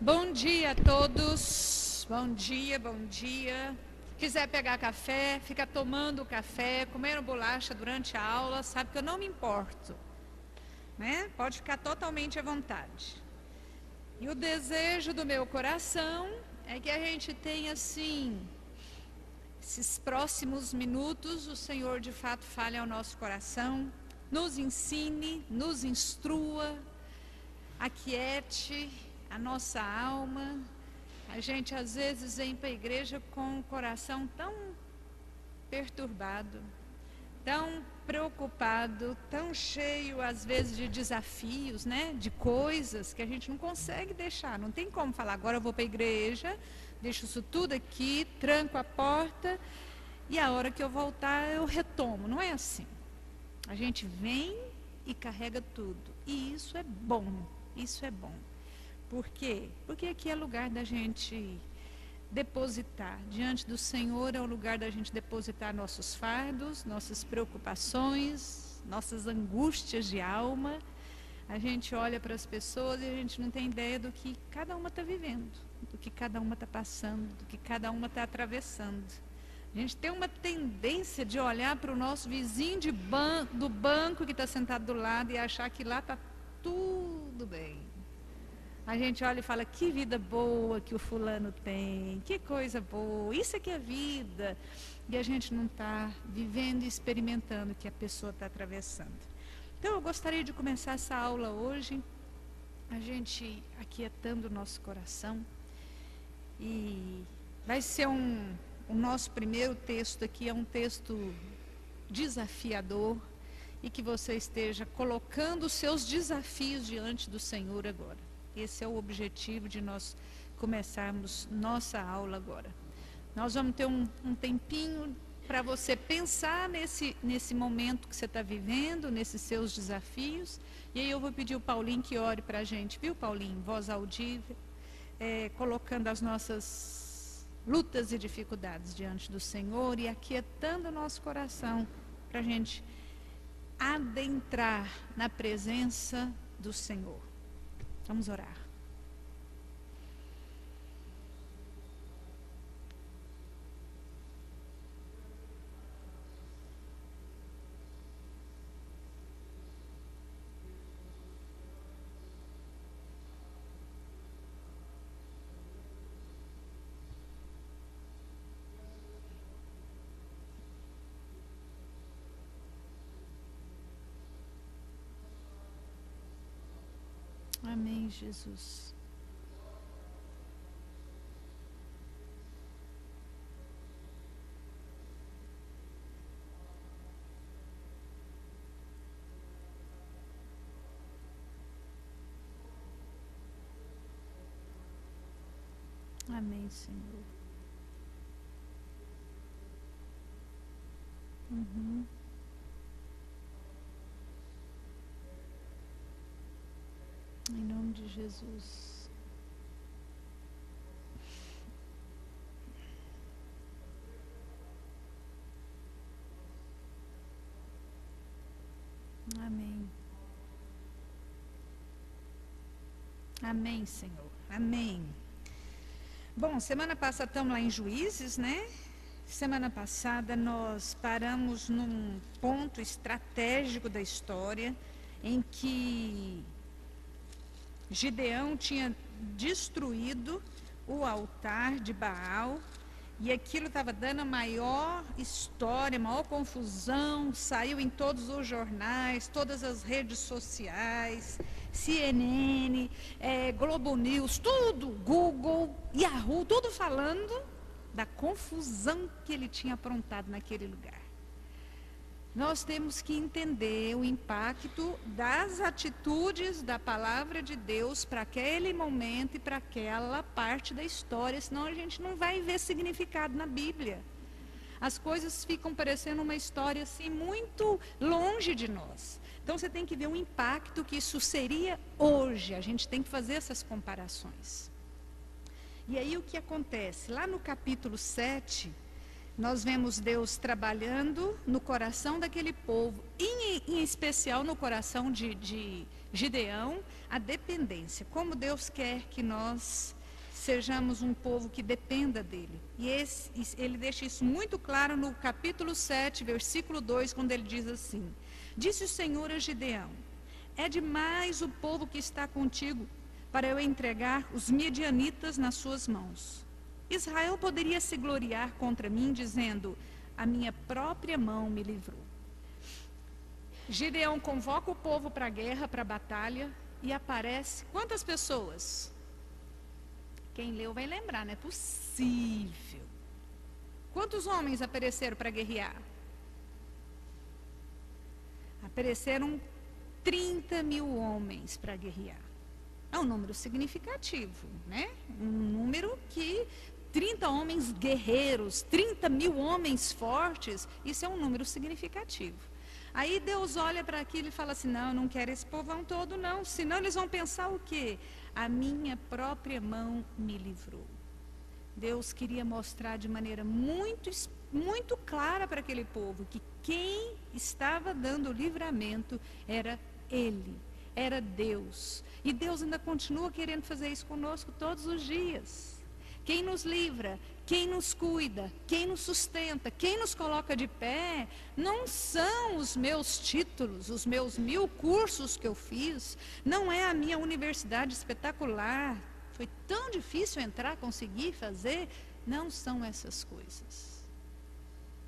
Bom dia a todos, bom dia, bom dia. Quiser pegar café, fica tomando café, comendo bolacha durante a aula, sabe que eu não me importo, né? Pode ficar totalmente à vontade. E o desejo do meu coração é que a gente tenha, assim, esses próximos minutos, o Senhor de fato fale ao nosso coração, nos ensine, nos instrua, aquiete a nossa alma. A gente às vezes vem para a igreja com o coração tão perturbado, tão preocupado, tão cheio às vezes de desafios, né? De coisas que a gente não consegue deixar. Não tem como falar, agora eu vou para a igreja, deixo isso tudo aqui, tranco a porta e a hora que eu voltar eu retomo. Não é assim. A gente vem e carrega tudo. E isso é bom, isso é bom. Por quê? Porque aqui é lugar da gente depositar. Diante do Senhor é o lugar da gente depositar nossos fardos, nossas preocupações, nossas angústias de alma. A gente olha para as pessoas e a gente não tem ideia do que cada uma está vivendo, do que cada uma está passando, do que cada uma está atravessando. A gente tem uma tendência de olhar para o nosso vizinho do banco que está sentado do lado e achar que lá está tudo bem. A gente olha e fala, que vida boa que o fulano tem, que coisa boa, isso é que é vida. E a gente não está vivendo e experimentando o que a pessoa está atravessando. Então eu gostaria de começar essa aula hoje, a gente aquietando o nosso coração. E vai ser o nosso primeiro texto aqui, é um texto desafiador. E que você esteja colocando os seus desafios diante do Senhor agora. Esse é o objetivo de nós começarmos nossa aula agora. Nós vamos ter um tempinho para você pensar nesse momento que você está vivendo, nesses seus desafios. E aí eu vou pedir o Paulinho que ore para a gente, viu, Paulinho? Voz audível, colocando as nossas lutas e dificuldades diante do Senhor e aquietando o nosso coração para a gente adentrar na presença do Senhor. Vamos orar. Amém, Jesus. Amém, Senhor. Em nome de Jesus. Amém. Amém, Senhor. Amém. Bom, semana passada estamos lá em Juízes, né? Semana passada nós paramos num ponto estratégico da história em que Gideão tinha destruído o altar de Baal e aquilo estava dando a maior história, maior confusão, saiu em todos os jornais, todas as redes sociais, CNN, Globo News, tudo, Google, Yahoo, tudo falando da confusão que ele tinha aprontado naquele lugar. Nós temos que entender o impacto das atitudes da palavra de Deus para aquele momento e para aquela parte da história, senão a gente não vai ver significado na Bíblia. As coisas ficam parecendo uma história assim muito longe de nós. Então você tem que ver o impacto que isso seria hoje, a gente tem que fazer essas comparações. E aí o que acontece? Lá no capítulo 7, Nós vemos Deus trabalhando no coração daquele povo, em especial no coração de Gideão, a dependência. Como Deus quer que nós sejamos um povo que dependa dele. E ele deixa isso muito claro no capítulo 7, versículo 2, quando ele diz assim: disse o Senhor a Gideão: é demais o povo que está contigo para eu entregar os midianitas nas suas mãos. Israel poderia se gloriar contra mim, dizendo: a minha própria mão me livrou. Gideão convoca o povo para a guerra, para a batalha, e aparece quantas pessoas? Quem leu vai lembrar, não é possível. Quantos homens apareceram para guerrear? Apareceram 30 mil homens para guerrear. É um número significativo, né? Um número que 30 homens guerreiros, 30 mil homens fortes, isso é um número significativo. Aí Deus olha para aquilo e fala assim: não, eu não quero esse povão todo não, senão eles vão pensar o quê? A minha própria mão me livrou. Deus queria mostrar de maneira muito clara para aquele povo que quem estava dando o livramento era Ele, era Deus. E Deus ainda continua querendo fazer isso conosco todos os dias. Quem nos livra, quem nos cuida, quem nos sustenta, quem nos coloca de pé, não são os meus títulos, os meus 1000 cursos que eu fiz, não é a minha universidade espetacular, foi tão difícil entrar, conseguir fazer, não são essas coisas.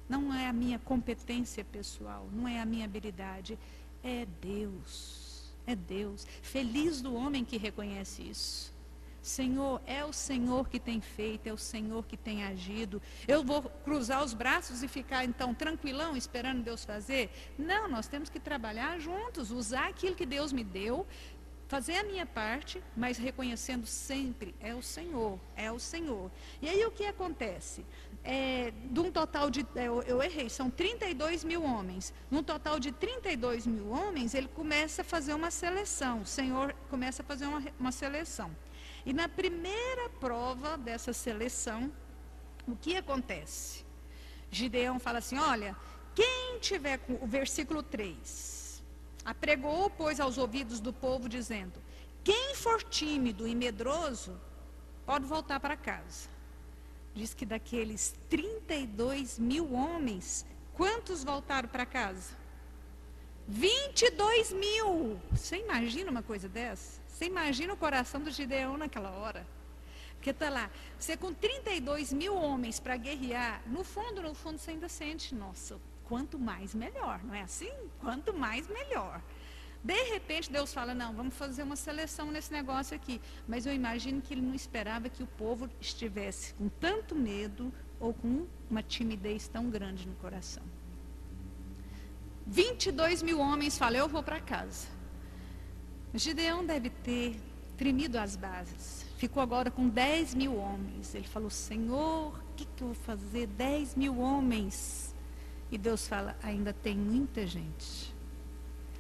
Não é a minha competência pessoal, não é a minha habilidade, é Deus, é Deus. Feliz do homem que reconhece isso. Senhor, é o Senhor que tem feito, é o Senhor que tem agido. Eu vou cruzar os braços e ficar então tranquilão esperando Deus fazer? Não, nós temos que trabalhar juntos, usar aquilo que Deus me deu, fazer a minha parte, mas reconhecendo sempre, é o Senhor, é o Senhor. E aí o que acontece? De um total de, eu errei, são 32 mil homens. Num total de 32 mil homens, ele começa a fazer uma seleção. O Senhor começa a fazer uma seleção. E na primeira prova dessa seleção, o que acontece? Gideão fala assim: olha, quem tiver com o versículo 3, apregou, pois, aos ouvidos do povo, dizendo: quem for tímido e medroso, pode voltar para casa. Diz que daqueles 32 mil homens, quantos voltaram para casa? 22 mil. Você imagina uma coisa dessa? Você imagina o coração do Gideão naquela hora? Porque está lá, você com 32 mil homens para guerrear, no fundo você ainda sente: nossa, quanto mais melhor, não é assim? Quanto mais melhor. De repente Deus fala: não, vamos fazer uma seleção nesse negócio aqui. Mas eu imagino que ele não esperava que o povo estivesse com tanto medo ou com uma timidez tão grande no coração. 22 mil homens falam: eu vou para casa. Gideão deve ter tremido as bases. Ficou agora com 10 mil homens. Ele falou: Senhor, o que eu vou fazer? 10 mil homens. E Deus fala: ainda tem muita gente.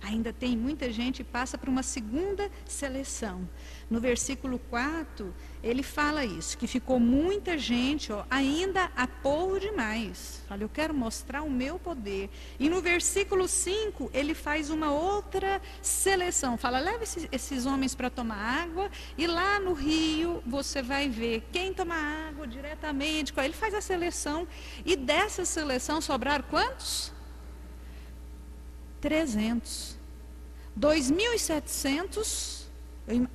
Ainda tem muita gente, e passa para uma segunda seleção. No versículo 4, ele fala isso, que ficou muita gente, ainda há povo demais. Fala: eu quero mostrar o meu poder. E no versículo 5, ele faz uma outra seleção. Fala: leva esses homens para tomar água, e lá no rio você vai ver quem toma água diretamente. Ele faz a seleção, e dessa seleção sobraram quantos? 300. 2.700.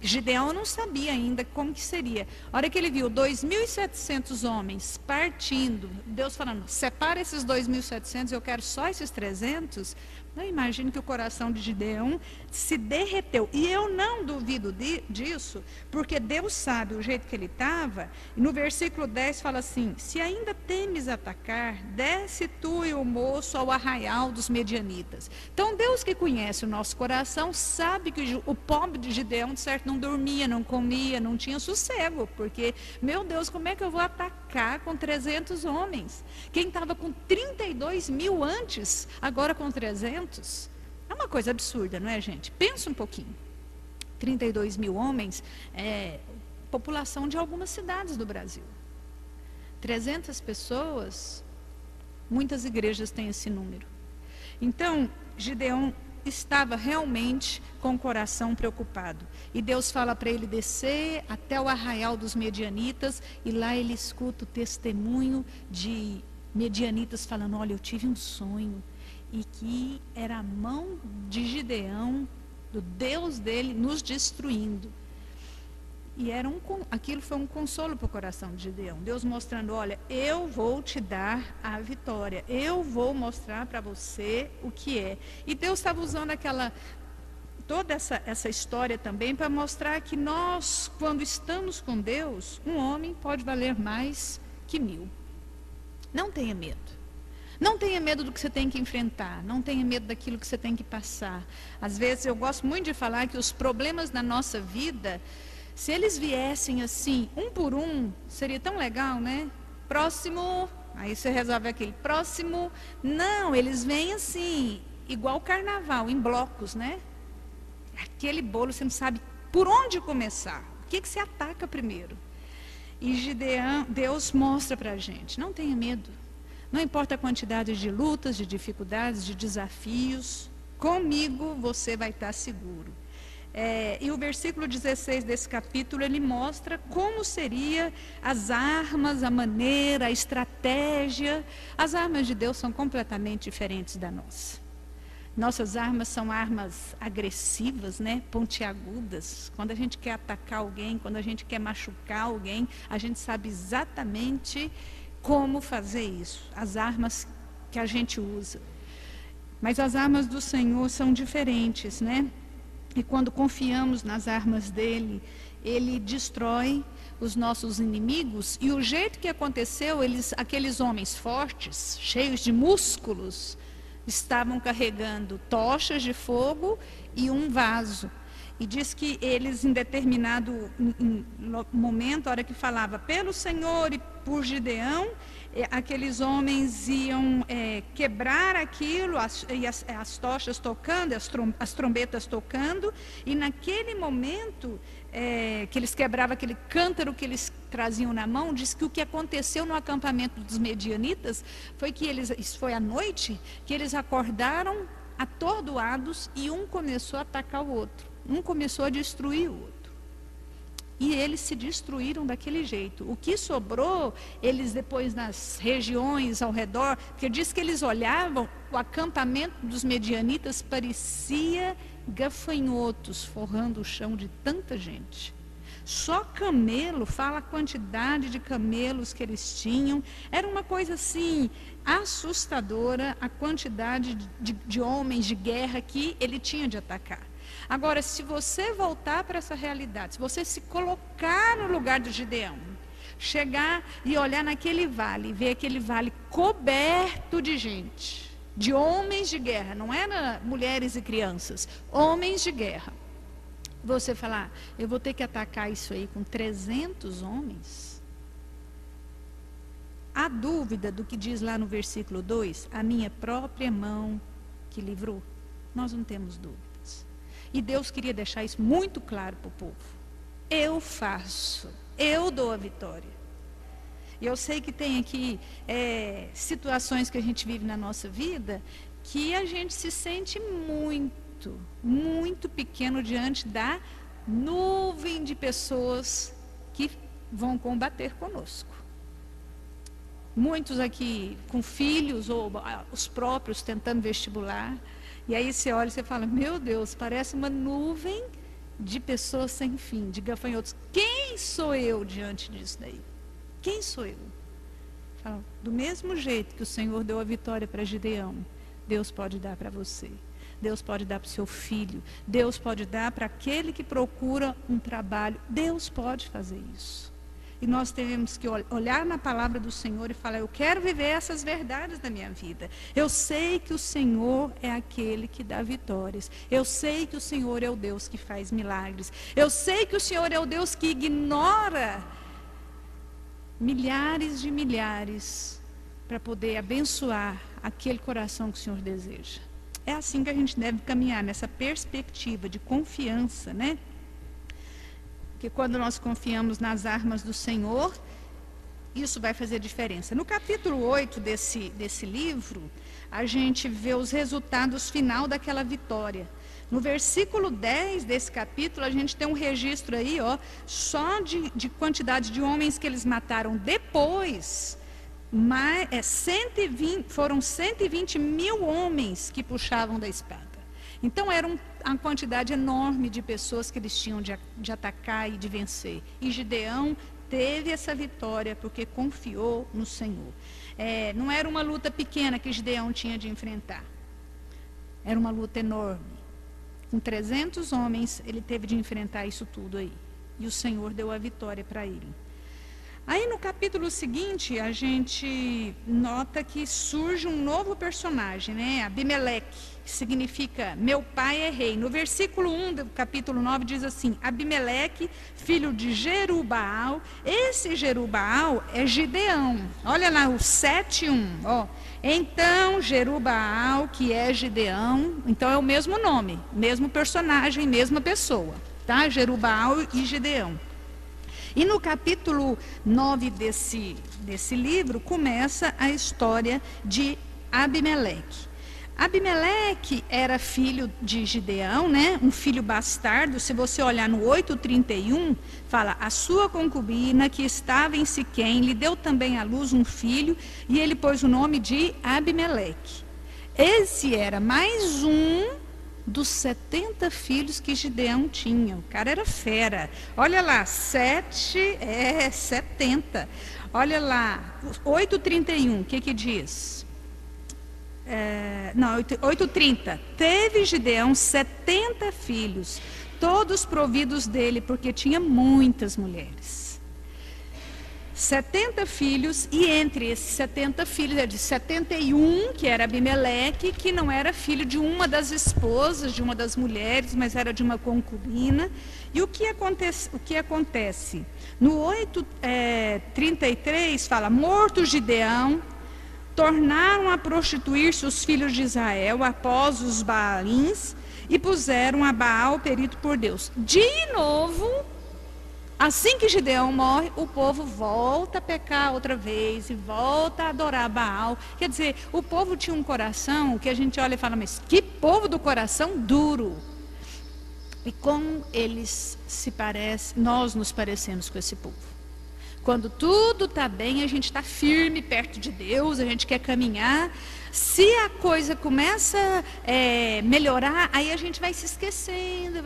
Gideão não sabia ainda como que seria. A hora que ele viu 2.700 homens partindo, Deus falando: separa esses 2.700, eu quero só esses 300. Eu imagino que o coração de Gideão se derreteu. E eu não duvido disso, porque Deus sabe o jeito que ele estava. E no versículo 10 fala assim: se ainda temes atacar, desce tu e o moço ao arraial dos medianitas. Então Deus, que conhece o nosso coração, sabe que o pobre de Gideão, de certo, não dormia, não comia, não tinha sossego. Porque, meu Deus, como é que eu vou atacar com 300 homens? Quem estava com 32 mil antes, agora com 300? É uma coisa absurda, não é, gente? Pensa um pouquinho. 32 mil homens é população de algumas cidades do Brasil. 300 pessoas Muitas igrejas têm esse número. Então, Gideão estava realmente com o coração preocupado. E Deus fala para ele descer até o arraial dos medianitas, e lá ele escuta o testemunho de medianitas falando: olha, eu tive um sonho, e que era a mão de Gideão, do Deus dele, nos destruindo. E aquilo foi um consolo para o coração de Gideão. Deus mostrando: olha, eu vou te dar a vitória. Eu vou mostrar para você o que é. E Deus estava usando toda essa história também para mostrar que nós, quando estamos com Deus, um homem pode valer mais que 1000. Não tenha medo. Não tenha medo do que você tem que enfrentar. Não tenha medo daquilo que você tem que passar. Às vezes eu gosto muito de falar que os problemas da nossa vida, se eles viessem assim, um por um, seria tão legal, né? Próximo, aí você resolve aquele. Próximo, não, eles vêm assim, igual o carnaval, em blocos, né? Aquele bolo, você não sabe por onde começar. O que você ataca primeiro? E Gideão, Deus mostra para a gente: não tenha medo. Não importa a quantidade de lutas, de dificuldades, de desafios, comigo você vai estar seguro. E o versículo 16 desse capítulo, ele mostra como seria as armas, a maneira, a estratégia. As armas de Deus são completamente diferentes da nossa. Nossas armas são armas agressivas, né? Pontiagudas. Quando a gente quer atacar alguém, quando a gente quer machucar alguém, a gente sabe exatamente como fazer isso. As armas que a gente usa. Mas as armas do Senhor são diferentes, né? E quando confiamos nas armas dele, ele destrói os nossos inimigos. E o jeito que aconteceu, aqueles homens fortes, cheios de músculos, estavam carregando tochas de fogo e um vaso. E diz que eles, em determinado momento, a hora que falava pelo Senhor e por Gideão, aqueles homens iam quebrar aquilo, as tochas tocando, as trombetas tocando, e naquele momento que eles quebravam aquele cântaro que eles traziam na mão, diz que o que aconteceu no acampamento dos medianitas foi que isso foi à noite, que eles acordaram atordoados e um começou a atacar o outro. Um começou a destruir o outro. E eles se destruíram daquele jeito. O que sobrou, eles depois nas regiões ao redor, porque diz que eles olhavam, o acampamento dos medianitas parecia gafanhotos forrando o chão de tanta gente. Só camelo, fala a quantidade de camelos que eles tinham. Era uma coisa assim, assustadora, a quantidade de homens de guerra que ele tinha de atacar. Agora, se você voltar para essa realidade, se você se colocar no lugar de Gideão, chegar e olhar naquele vale, ver aquele vale coberto de gente, de homens de guerra, não era mulheres e crianças, homens de guerra. Você falar: eu vou ter que atacar isso aí com 300 homens? Há dúvida do que diz lá no versículo 2? A minha própria mão que livrou? Nós não temos dúvidas. E Deus queria deixar isso muito claro para o povo. Eu faço, eu dou a vitória. E eu sei que tem aqui situações que a gente vive na nossa vida que a gente se sente muito, muito pequeno diante da nuvem de pessoas que vão combater conosco. Muitos aqui com filhos ou os próprios tentando vestibular. E aí você olha e você fala: meu Deus, parece uma nuvem de pessoas sem fim, de gafanhotos. Quem sou eu diante disso daí? Quem sou eu? Fala: do mesmo jeito que o Senhor deu a vitória para Gideão, Deus pode dar para você. Deus pode dar para o seu filho. Deus pode dar para aquele que procura um trabalho. Deus pode fazer isso. E nós temos que olhar na palavra do Senhor e falar: eu quero viver essas verdades na minha vida. Eu sei que o Senhor é aquele que dá vitórias. Eu sei que o Senhor é o Deus que faz milagres. Eu sei que o Senhor é o Deus que ignora milhares de milhares para poder abençoar aquele coração que o Senhor deseja. É assim que a gente deve caminhar, nessa perspectiva de confiança, né? Porque quando nós confiamos nas armas do Senhor, isso vai fazer diferença. No capítulo 8 desse livro, a gente vê os resultados final daquela vitória. No versículo 10 desse capítulo, a gente tem um registro aí, ó, só de quantidade de homens que eles mataram depois. Foram 120 mil homens que puxavam da espada. Então era uma quantidade enorme de pessoas que eles tinham de atacar e de vencer. E Gideão teve essa vitória porque confiou no Senhor. Não era uma luta pequena que Gideão tinha de enfrentar. Era uma luta enorme. Com 300 homens, ele teve de enfrentar isso tudo aí. E o Senhor deu a vitória para ele. Aí no capítulo seguinte, a gente nota que surge um novo personagem, né? Abimeleque, que significa meu pai é rei. No versículo 1 do capítulo 9 diz assim: Abimeleque, filho de Jerubaal. Esse Jerubaal é Gideão. Olha lá o 7:1, ó. Então Jerubaal, que é Gideão, então é o mesmo nome, mesmo personagem, mesma pessoa, tá? Jerubaal e Gideão. E no capítulo 9 desse livro, começa a história de Abimeleque. Abimeleque era filho de Gideão, né? Um filho bastardo. Se você olhar no 8:31, fala: a sua concubina que estava em Siquém lhe deu também à luz um filho, e ele pôs o nome de Abimeleque. Esse era mais um dos 70 filhos que Gideão tinha. O cara era fera. Olha lá, 70. Olha lá, 8:31, o que diz? 8:30. Teve Gideão 70 filhos, todos providos dele, porque tinha muitas mulheres. 70 filhos, e entre esses 70 filhos, é de 71, que era Abimeleque, que não era filho de uma das esposas, de uma das mulheres, mas era de uma concubina. E o que acontece? No 8:33 fala: morto Gideão, tornaram a prostituir-se os filhos de Israel após os Baalins e puseram a Baal perito por Deus. De novo, assim que Gideão morre, o povo volta a pecar outra vez e volta a adorar Baal. Quer dizer, o povo tinha um coração que a gente olha e fala: mas que povo do coração duro. E como eles se parecem, nós nos parecemos com esse povo. Quando tudo está bem, a gente está firme perto de Deus, a gente quer caminhar. Se a coisa começa a melhorar, aí a gente vai se esquecendo.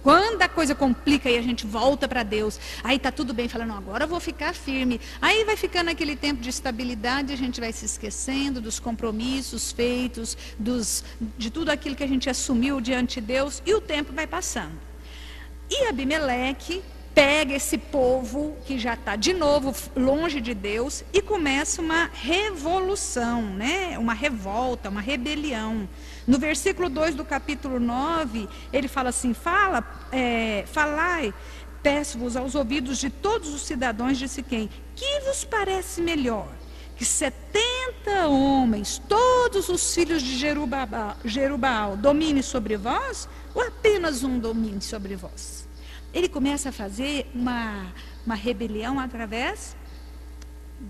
Quando a coisa complica, aí a gente volta para Deus. Aí está tudo bem, falando: agora eu vou ficar firme. Aí vai ficando aquele tempo de estabilidade, a gente vai se esquecendo dos compromissos feitos, de tudo aquilo que a gente assumiu diante de Deus, e o tempo vai passando. E Abimeleque pega esse povo que já está de novo longe de Deus e começa uma revolução, né? Uma revolta, uma rebelião. No versículo 2 do capítulo 9, ele fala assim: falai, peço-vos aos ouvidos de todos os cidadãos de Siquém, que vos parece melhor? Que 70 homens, todos os filhos de Jerubaal, domine sobre vós, ou apenas um domine sobre vós? Ele começa a fazer uma rebelião através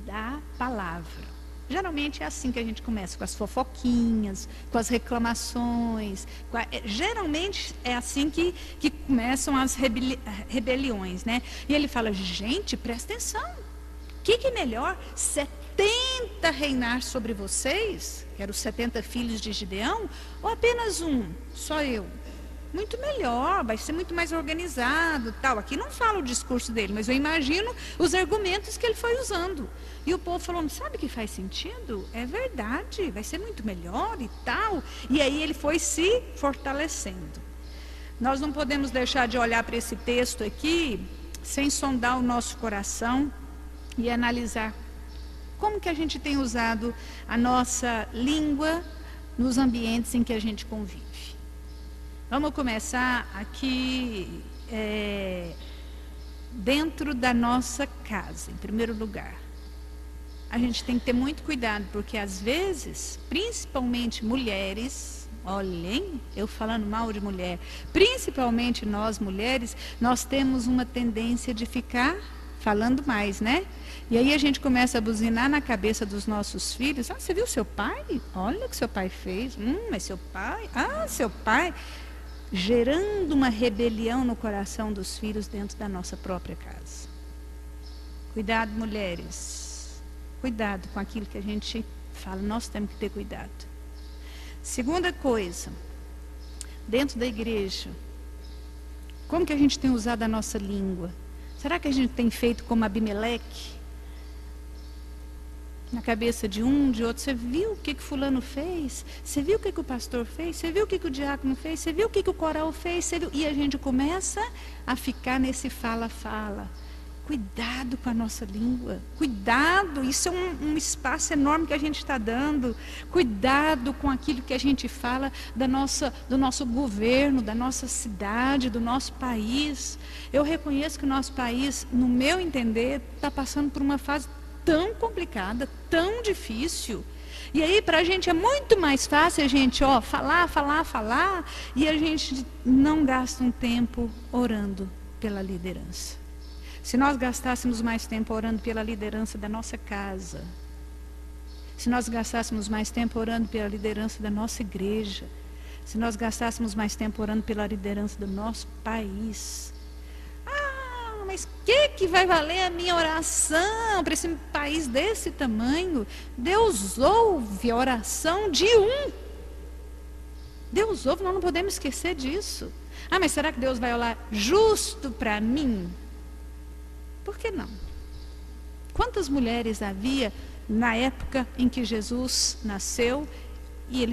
da palavra. Geralmente é assim que a gente começa, com as fofoquinhas, com as reclamações. Geralmente é assim que começam as rebeliões, né? E ele fala: gente, presta atenção. O que é melhor? 70 reinar sobre vocês, que eram os 70 filhos de Gideão, ou apenas um, só eu? Muito melhor, vai ser muito mais organizado, tal. Aqui não fala o discurso dele, mas eu imagino os argumentos que ele foi usando. E o povo falou: não sabe que faz sentido? É verdade, vai ser muito melhor e tal. E aí ele foi se fortalecendo. Nós não podemos deixar de olhar para esse texto aqui sem sondar o nosso coração e analisar como que a gente tem usado a nossa língua nos ambientes em que a gente convive. Vamos começar aqui dentro da nossa casa, em primeiro lugar. A gente tem que ter muito cuidado, porque às vezes, principalmente mulheres, olhem, eu falando mal de mulher, principalmente nós mulheres, nós temos uma tendência de ficar falando mais, né? E aí a gente começa a buzinar na cabeça dos nossos filhos. Ah, você viu seu pai? Olha o que seu pai fez. Mas seu pai? Ah, seu pai. Gerando uma rebelião no coração dos filhos dentro da nossa própria casa. Cuidado, mulheres. Cuidado com aquilo que a gente fala. Nós temos que ter cuidado. Segunda coisa, dentro da igreja, como que a gente tem usado a nossa língua? Será que a gente tem feito como Abimeleque? Na cabeça de um, de outro. Você viu o que fulano fez? Você viu o que o pastor fez? Você viu o que o diácono fez? Você viu o que o coral fez? Você viu? E a gente começa a ficar nesse fala-fala. Cuidado com a nossa língua. Cuidado, isso é um espaço enorme que a gente está dando. Cuidado com aquilo que a gente fala do nosso governo, da nossa cidade, do nosso país. Eu reconheço que o nosso país, no meu entender, está passando por uma fase tão complicada, tão difícil. E aí para a gente é muito mais fácil a gente falar, e a gente não gasta um tempo orando pela liderança. Se nós gastássemos mais tempo orando pela liderança da nossa casa, se nós gastássemos mais tempo orando pela liderança da nossa igreja, se nós gastássemos mais tempo orando pela liderança do nosso país, mas o que vai valer a minha oração para esse país desse tamanho? Deus ouve a oração de um. Deus ouve, nós não podemos esquecer disso. Ah, mas será que Deus vai orar justo para mim? Por que não? Quantas mulheres havia na época em que Jesus nasceu e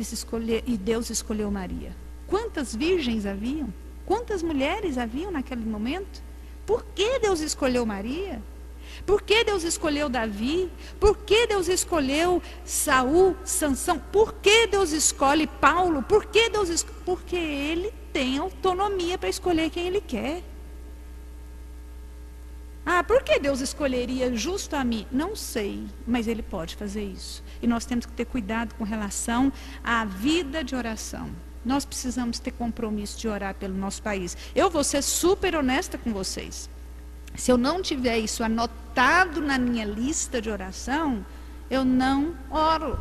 Deus escolheu Maria? Quantas virgens haviam? Quantas mulheres haviam naquele momento? Por que Deus escolheu Maria? Por que Deus escolheu Davi? Por que Deus escolheu Saul, Sansão? Por que Deus escolhe Paulo? Porque Ele tem autonomia para escolher quem Ele quer. Ah, por que Deus escolheria justo a mim? Não sei, mas Ele pode fazer isso. E nós temos que ter cuidado com relação à vida de oração. Nós precisamos ter compromisso de orar pelo nosso país. Eu vou ser super honesta com vocês. Se eu não tiver isso anotado na minha lista de oração, eu não oro.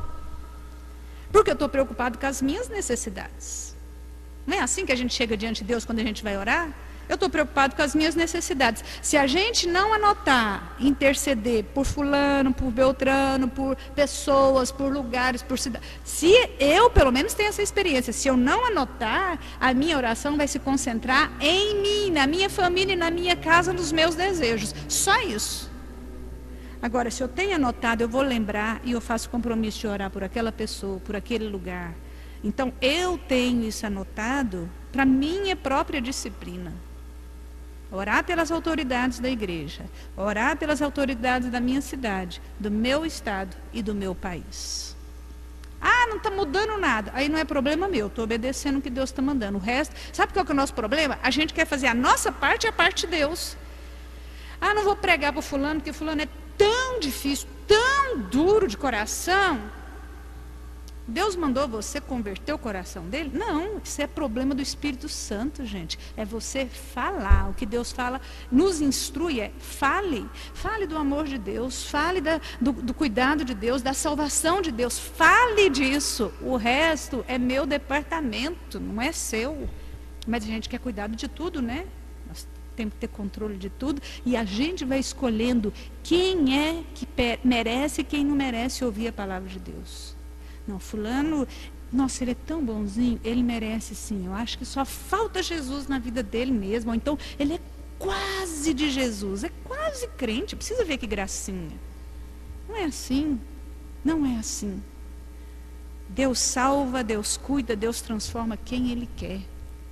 Porque eu estou preocupado com as minhas necessidades. Não é assim que a gente chega diante de Deus quando a gente vai orar? Eu estou preocupado com as minhas necessidades. Se a gente não anotar, interceder por fulano, por beltrano, por pessoas, por lugares, por cidade. Se eu, pelo menos, tenho essa experiência. Se eu não anotar, a minha oração vai se concentrar em mim, na minha família e na minha casa, nos meus desejos. Só isso. Agora, se eu tenho anotado, eu vou lembrar e eu faço compromisso de orar por aquela pessoa, por aquele lugar. Então, eu tenho isso anotado para minha própria disciplina. Orar pelas autoridades da igreja, orar pelas autoridades da minha cidade, do meu estado e do meu país. Ah, não está mudando nada. Aí não é problema meu, estou obedecendo o que Deus está mandando. O resto, sabe qual que é o nosso problema? A gente quer fazer a nossa parte e a parte de Deus. Ah, não vou pregar para fulano, porque fulano é tão difícil, tão duro de coração. Deus mandou você converter o coração dele? Não, isso é problema do Espírito Santo, gente. É você falar. O que Deus fala, nos instrui, fale. Fale do amor de Deus, fale do cuidado de Deus, da salvação de Deus. Fale disso. O resto é meu departamento, não é seu. Mas a gente quer cuidado de tudo, né? Nós temos que ter controle de tudo. E a gente vai escolhendo quem é que merece e quem não merece ouvir a palavra de Deus. Não, fulano, nossa, ele é tão bonzinho, ele merece sim. Eu acho que só falta Jesus na vida dele mesmo. Ou então, ele é quase de Jesus, é quase crente, precisa ver que gracinha. Não é assim, não é assim. Deus salva, Deus cuida, Deus transforma quem Ele quer.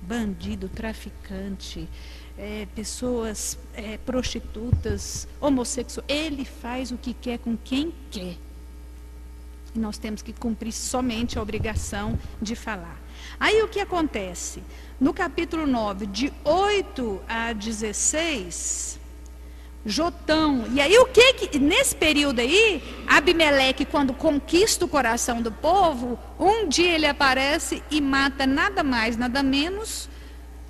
Bandido, traficante, pessoas prostitutas, homossexuais. Ele faz o que quer com quem quer. E nós temos que cumprir somente a obrigação de falar. Aí o que acontece? No capítulo 9, de 8 a 16, Jotão, e aí nesse período aí, Abimeleque, quando conquista o coração do povo, um dia ele aparece e mata nada mais, nada menos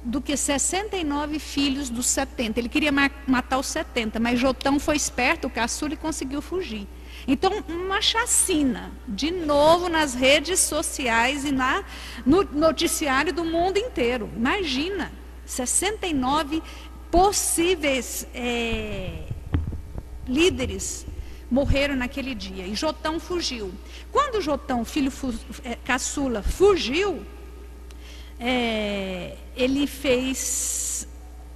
do que 69 filhos dos 70. Ele queria matar os 70, mas Jotão foi esperto, o caçula, e conseguiu fugir. Então, uma chacina, de novo nas redes sociais e no noticiário do mundo inteiro. Imagina, 69 possíveis líderes morreram naquele dia. E Jotão fugiu. Quando Jotão, filho caçula, fugiu, ele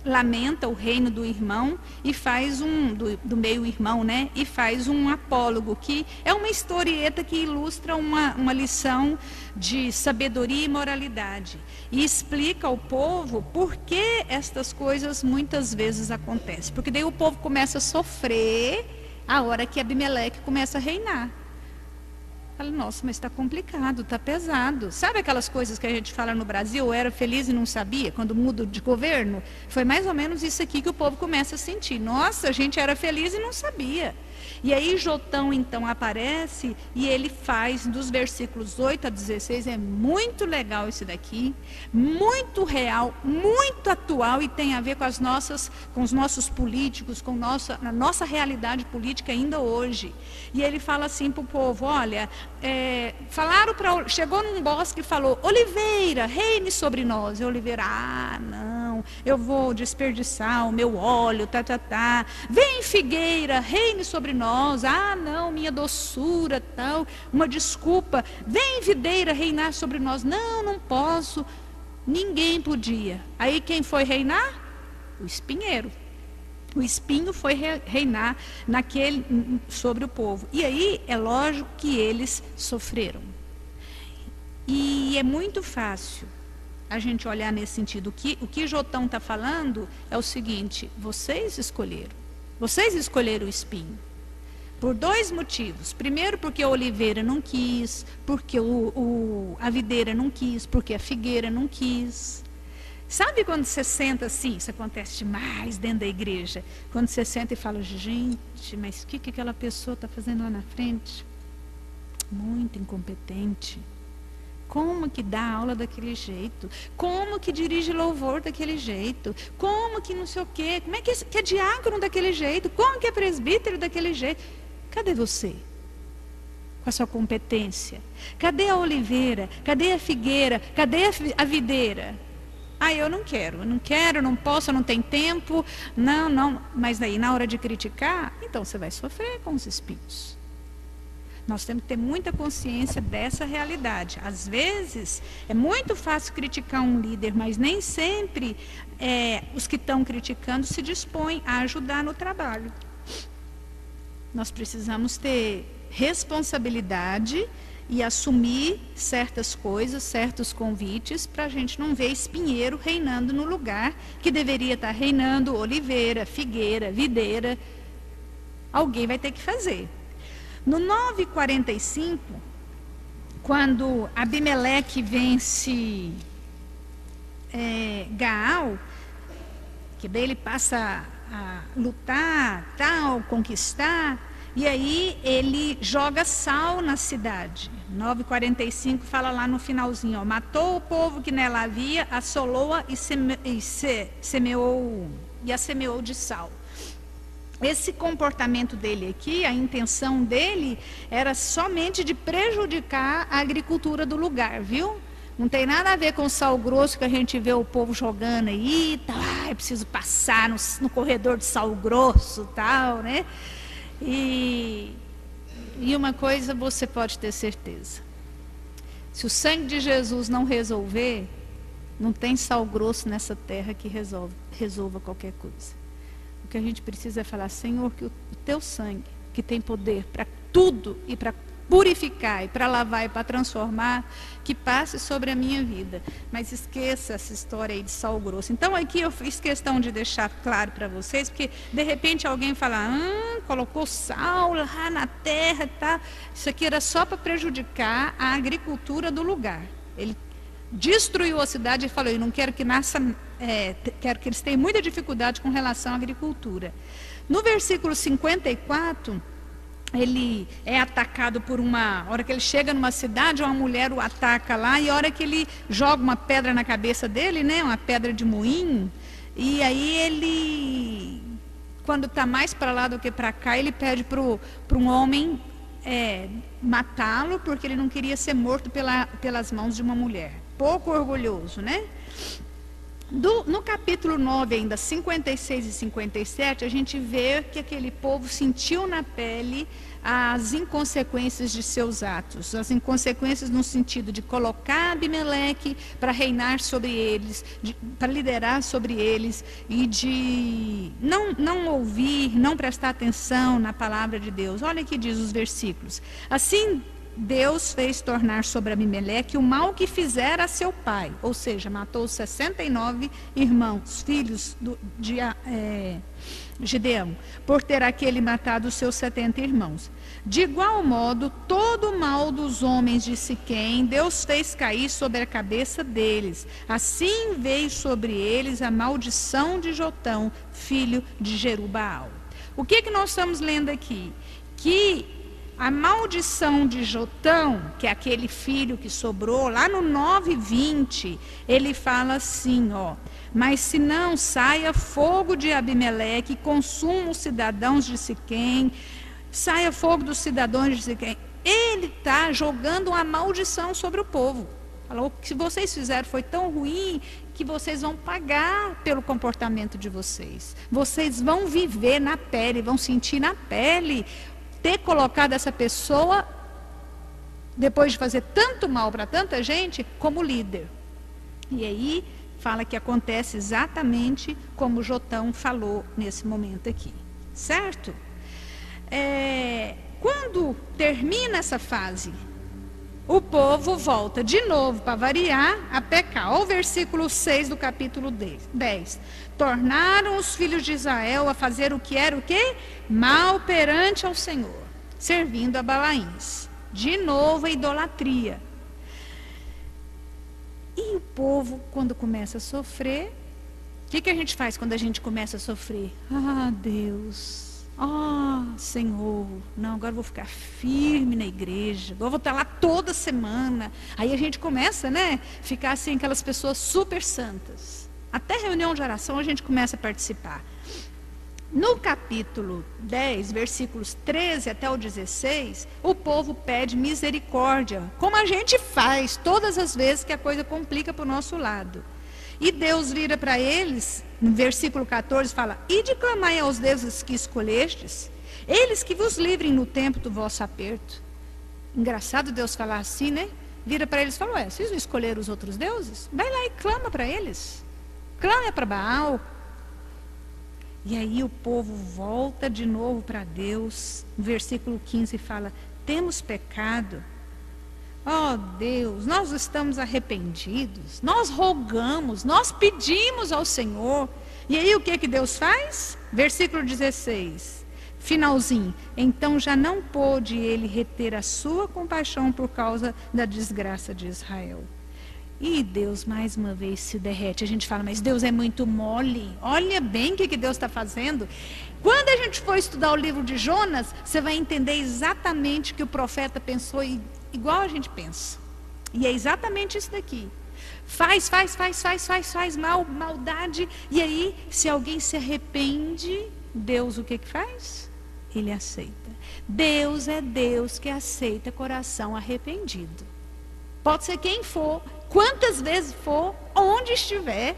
lamenta o reino do irmão e faz do meio-irmão, né? E faz um apólogo, que é uma historieta que ilustra uma lição de sabedoria e moralidade. E explica ao povo por que estas coisas muitas vezes acontecem. Porque daí o povo começa a sofrer a hora que Abimeleque começa a reinar. Fala, nossa, mas está complicado, está pesado. Sabe aquelas coisas que a gente fala no Brasil, eu era feliz e não sabia, quando muda de governo? Foi mais ou menos isso aqui que o povo começa a sentir. Nossa, a gente era feliz e não sabia. E aí Jotão então aparece e ele faz dos versículos 8 a 16, é muito legal esse daqui, muito real, muito atual e tem a ver com os nossos políticos, com a nossa realidade política ainda hoje. E ele fala assim para o povo, olha, chegou num bosque e falou, Oliveira, reine sobre nós. E Oliveira, não, eu vou desperdiçar o meu óleo, Vem figueira, reine sobre nós. Não, minha doçura, tal, uma desculpa. Vem videira reinar sobre nós. Não posso. Ninguém podia. Aí quem foi reinar? O espinheiro. O espinho foi reinar sobre o povo. E aí é lógico que eles sofreram. E é muito fácil a gente olhar nesse sentido. O que Jotão está falando é o seguinte: vocês escolheram o espinho. Por dois motivos. Primeiro, porque a oliveira não quis, porque a videira não quis, porque a figueira não quis. Sabe quando você senta assim, isso acontece demais dentro da igreja, quando você senta e fala, gente, mas o que aquela pessoa está fazendo lá na frente? Muito incompetente. Como que dá aula daquele jeito? Como que dirige louvor daquele jeito? Como que não sei o quê? Como é que é diácono daquele jeito? Como que é presbítero daquele jeito? Cadê você? Com a sua competência? Cadê a oliveira? Cadê a figueira? Cadê a videira? Eu não quero, não posso, não tenho tempo. Não. Mas daí na hora de criticar, então você vai sofrer com os espinhos. Nós temos que ter muita consciência dessa realidade. Às vezes, é muito fácil criticar um líder, mas nem sempre os que estão criticando se dispõem a ajudar no trabalho. Nós precisamos ter responsabilidade e assumir certas coisas, certos convites, para a gente não ver espinheiro reinando no lugar que deveria estar reinando oliveira, figueira, videira. Alguém vai ter que fazer. No 9:45, quando Abimeleque vence Gaal, que daí ele passa a lutar, conquistar, e aí ele joga sal na cidade. 9:45 fala lá no finalzinho, matou o povo que nela havia, assolou-a e a semeou de sal. Esse comportamento dele aqui, a intenção dele era somente de prejudicar a agricultura do lugar, viu? Não tem nada a ver com o sal grosso que a gente vê o povo jogando aí, é preciso passar no corredor de sal grosso, tal, né? E uma coisa você pode ter certeza: se o sangue de Jesus não resolver, não tem sal grosso nessa terra que resolva qualquer coisa. O que a gente precisa é falar, Senhor, que o teu sangue, que tem poder para tudo e para purificar e para lavar e para transformar, que passe sobre a minha vida. Mas esqueça essa história aí de sal grosso. Então aqui eu fiz questão de deixar claro para vocês, porque de repente alguém fala, colocou sal lá na terra, tá? Isso aqui era só para prejudicar a agricultura do lugar. Ele destruiu a cidade e falou, eu não quero que nasça, quero que eles tenham muita dificuldade com relação à agricultura. No versículo 54, ele é atacado por a hora que ele chega numa cidade, uma mulher o ataca lá, e a hora que ele joga uma pedra na cabeça dele, né, uma pedra de moinho, e aí ele, quando está mais para lá do que para cá, ele pede para um homem matá-lo, porque ele não queria ser morto pelas mãos de uma mulher. Pouco orgulhoso, né? No capítulo 9 ainda, 56 e 57, a gente vê que aquele povo sentiu na pele as inconsequências de seus atos. As inconsequências no sentido de colocar Abimeleque para reinar sobre eles, para liderar sobre eles, e de não ouvir, não prestar atenção na palavra de Deus. Olha o que diz os versículos. Assim, Deus fez tornar sobre Abimeleque o mal que fizera a seu pai, ou seja, matou os 69 irmãos, filhos de Gideão, por ter aquele matado os seus 70 irmãos. De igual modo, todo o mal dos homens de Siquém, Deus fez cair sobre a cabeça deles. Assim veio sobre eles a maldição de Jotão, filho de Jerubaal. O que nós estamos lendo aqui? Que a maldição de Jotão, que é aquele filho que sobrou, lá no 9:20, ele fala assim, mas se não saia fogo de Abimeleque, consuma os cidadãos de Siquém, saia fogo dos cidadãos de Siquém. Ele está jogando uma maldição sobre o povo. Falou que se vocês fizeram foi tão ruim que vocês vão pagar pelo comportamento de vocês. Vocês vão viver na pele, vão sentir na pele ter colocado essa pessoa, depois de fazer tanto mal para tanta gente, como líder. E aí fala que acontece exatamente como Jotão falou nesse momento aqui, certo? Quando termina essa fase, o povo volta de novo, para variar, a pecar. Olha o versículo 6 do capítulo 10. Tornaram os filhos de Israel a fazer o que era o quê? Mal perante ao Senhor, servindo a Balaíns. De novo a idolatria. E o povo, quando começa a sofrer, o que a gente faz quando a gente começa a sofrer? Ah, Deus, Senhor, não, agora eu vou ficar firme na igreja, agora eu vou estar lá toda semana. Aí a gente começa, né, ficar assim, aquelas pessoas super santas. Até reunião de oração a gente começa a participar. No capítulo 10, versículos 13 até o 16, o povo pede misericórdia, como a gente faz todas as vezes que a coisa complica para o nosso lado. E Deus vira para eles, no versículo 14, fala: "Ide clamai aos deuses que escolhestes, eles que vos livrem no tempo do vosso aperto." Engraçado Deus falar assim, né? Vira para eles e fala: "Vocês não escolheram os outros deuses? Vai lá e clama para eles. Clama para Baal." E aí o povo volta de novo para Deus. No versículo 15 fala: "Temos pecado. Deus, nós estamos arrependidos, nós rogamos, nós pedimos ao Senhor." E aí o que Deus faz? Versículo 16, finalzinho: "Então já não pôde ele reter a sua compaixão por causa da desgraça de Israel." E Deus mais uma vez se derrete. A gente fala: "Mas Deus é muito mole." Olha bem o que Deus está fazendo. Quando a gente for estudar o livro de Jonas, você vai entender exatamente o que o profeta pensou, igual a gente pensa. E é exatamente isso daqui. Faz maldade. E aí, se alguém se arrepende, Deus o que faz? Ele aceita. Deus é Deus que aceita coração arrependido. Pode ser quem for, quantas vezes for, onde estiver,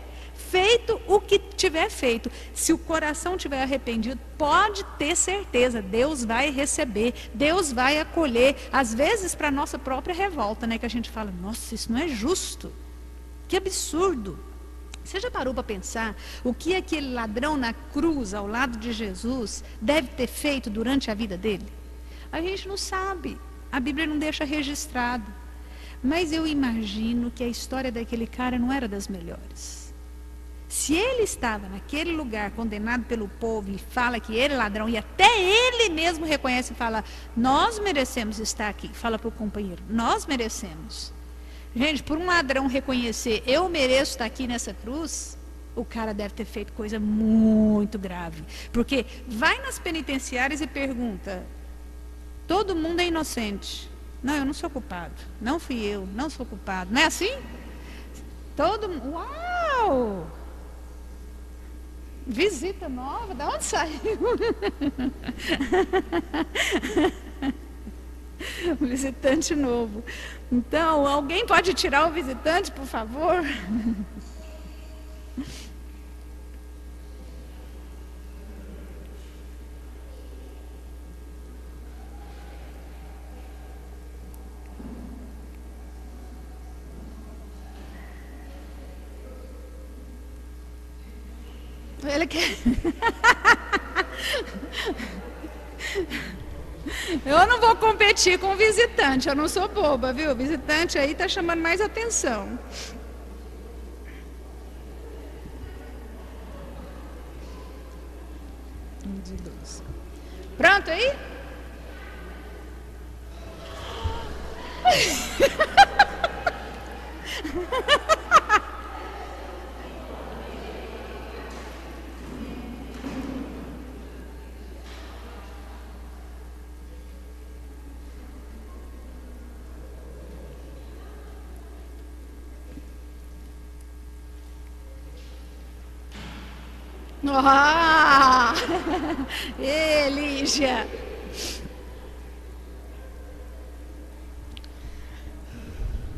feito o que tiver feito. Se o coração estiver arrependido, pode ter certeza, Deus vai receber, Deus vai acolher. Às vezes para a nossa própria revolta, né? Que a gente fala: "Nossa, isso não é justo. Que absurdo." Você já parou para pensar o que aquele ladrão na cruz, ao lado de Jesus, deve ter feito durante a vida dele? A gente não sabe, a Bíblia não deixa registrado. Mas eu imagino que a história daquele cara não era das melhores. Se ele estava naquele lugar condenado pelo povo e fala que ele é ladrão, e até ele mesmo reconhece e fala: "Nós merecemos estar aqui." Fala para o companheiro: "Nós merecemos." Gente, por um ladrão reconhecer: "Eu mereço estar aqui nessa cruz", o cara deve ter feito coisa muito grave. Porque vai nas penitenciárias e pergunta: todo mundo é inocente. Não, eu não sou culpado. Não fui eu, não sou culpado. Não é assim? Todo mundo. Uau! Visita nova, da onde saiu? Visitante novo. Então, alguém pode tirar o visitante, por favor? Ele quer. Eu não vou competir com o visitante, eu não sou boba, viu? O visitante aí tá chamando mais atenção. Pronto aí? Ah! Lígia!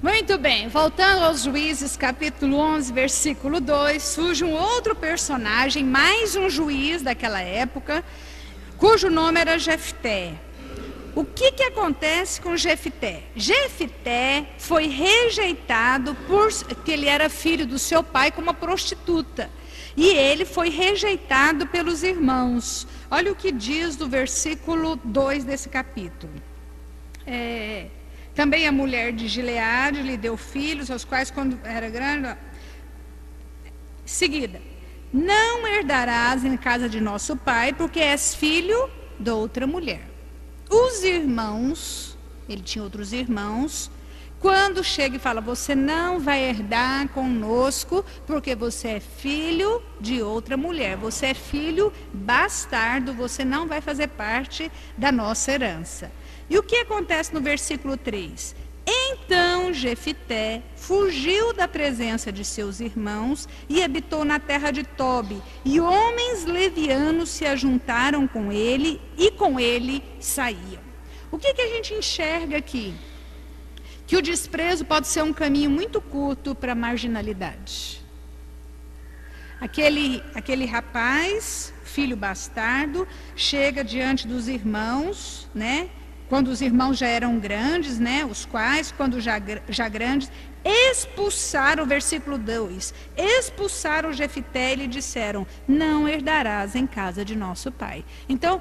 Muito bem, voltando aos Juízes, capítulo 11, versículo 2, surge um outro personagem, mais um juiz daquela época, cujo nome era Jefté. O que acontece com Jefté? Jefté foi rejeitado porque ele era filho do seu pai com uma prostituta. E ele foi rejeitado pelos irmãos. Olha o que diz do versículo 2 desse capítulo. Também a mulher de Gileade lhe deu filhos, aos quais quando era grande... Seguida. Não herdarás em casa de nosso pai, porque és filho de outra mulher. Os irmãos, ele tinha outros irmãos, quando chega e fala, você não vai herdar conosco, porque você é filho de outra mulher, você é filho bastardo, você não vai fazer parte da nossa herança. E o que acontece no versículo 3? Então Jefté fugiu da presença de seus irmãos e habitou na terra de Tobi, e homens levianos se ajuntaram com ele e com ele saíam. O que a gente enxerga aqui? Que o desprezo pode ser um caminho muito curto para a marginalidade. Aquele rapaz, filho bastardo, chega diante dos irmãos, né? Quando os irmãos já eram grandes, né? Os quais, quando já grandes, expulsaram, versículo 2, expulsaram Jefté e lhe disseram, não herdarás em casa de nosso pai. Então,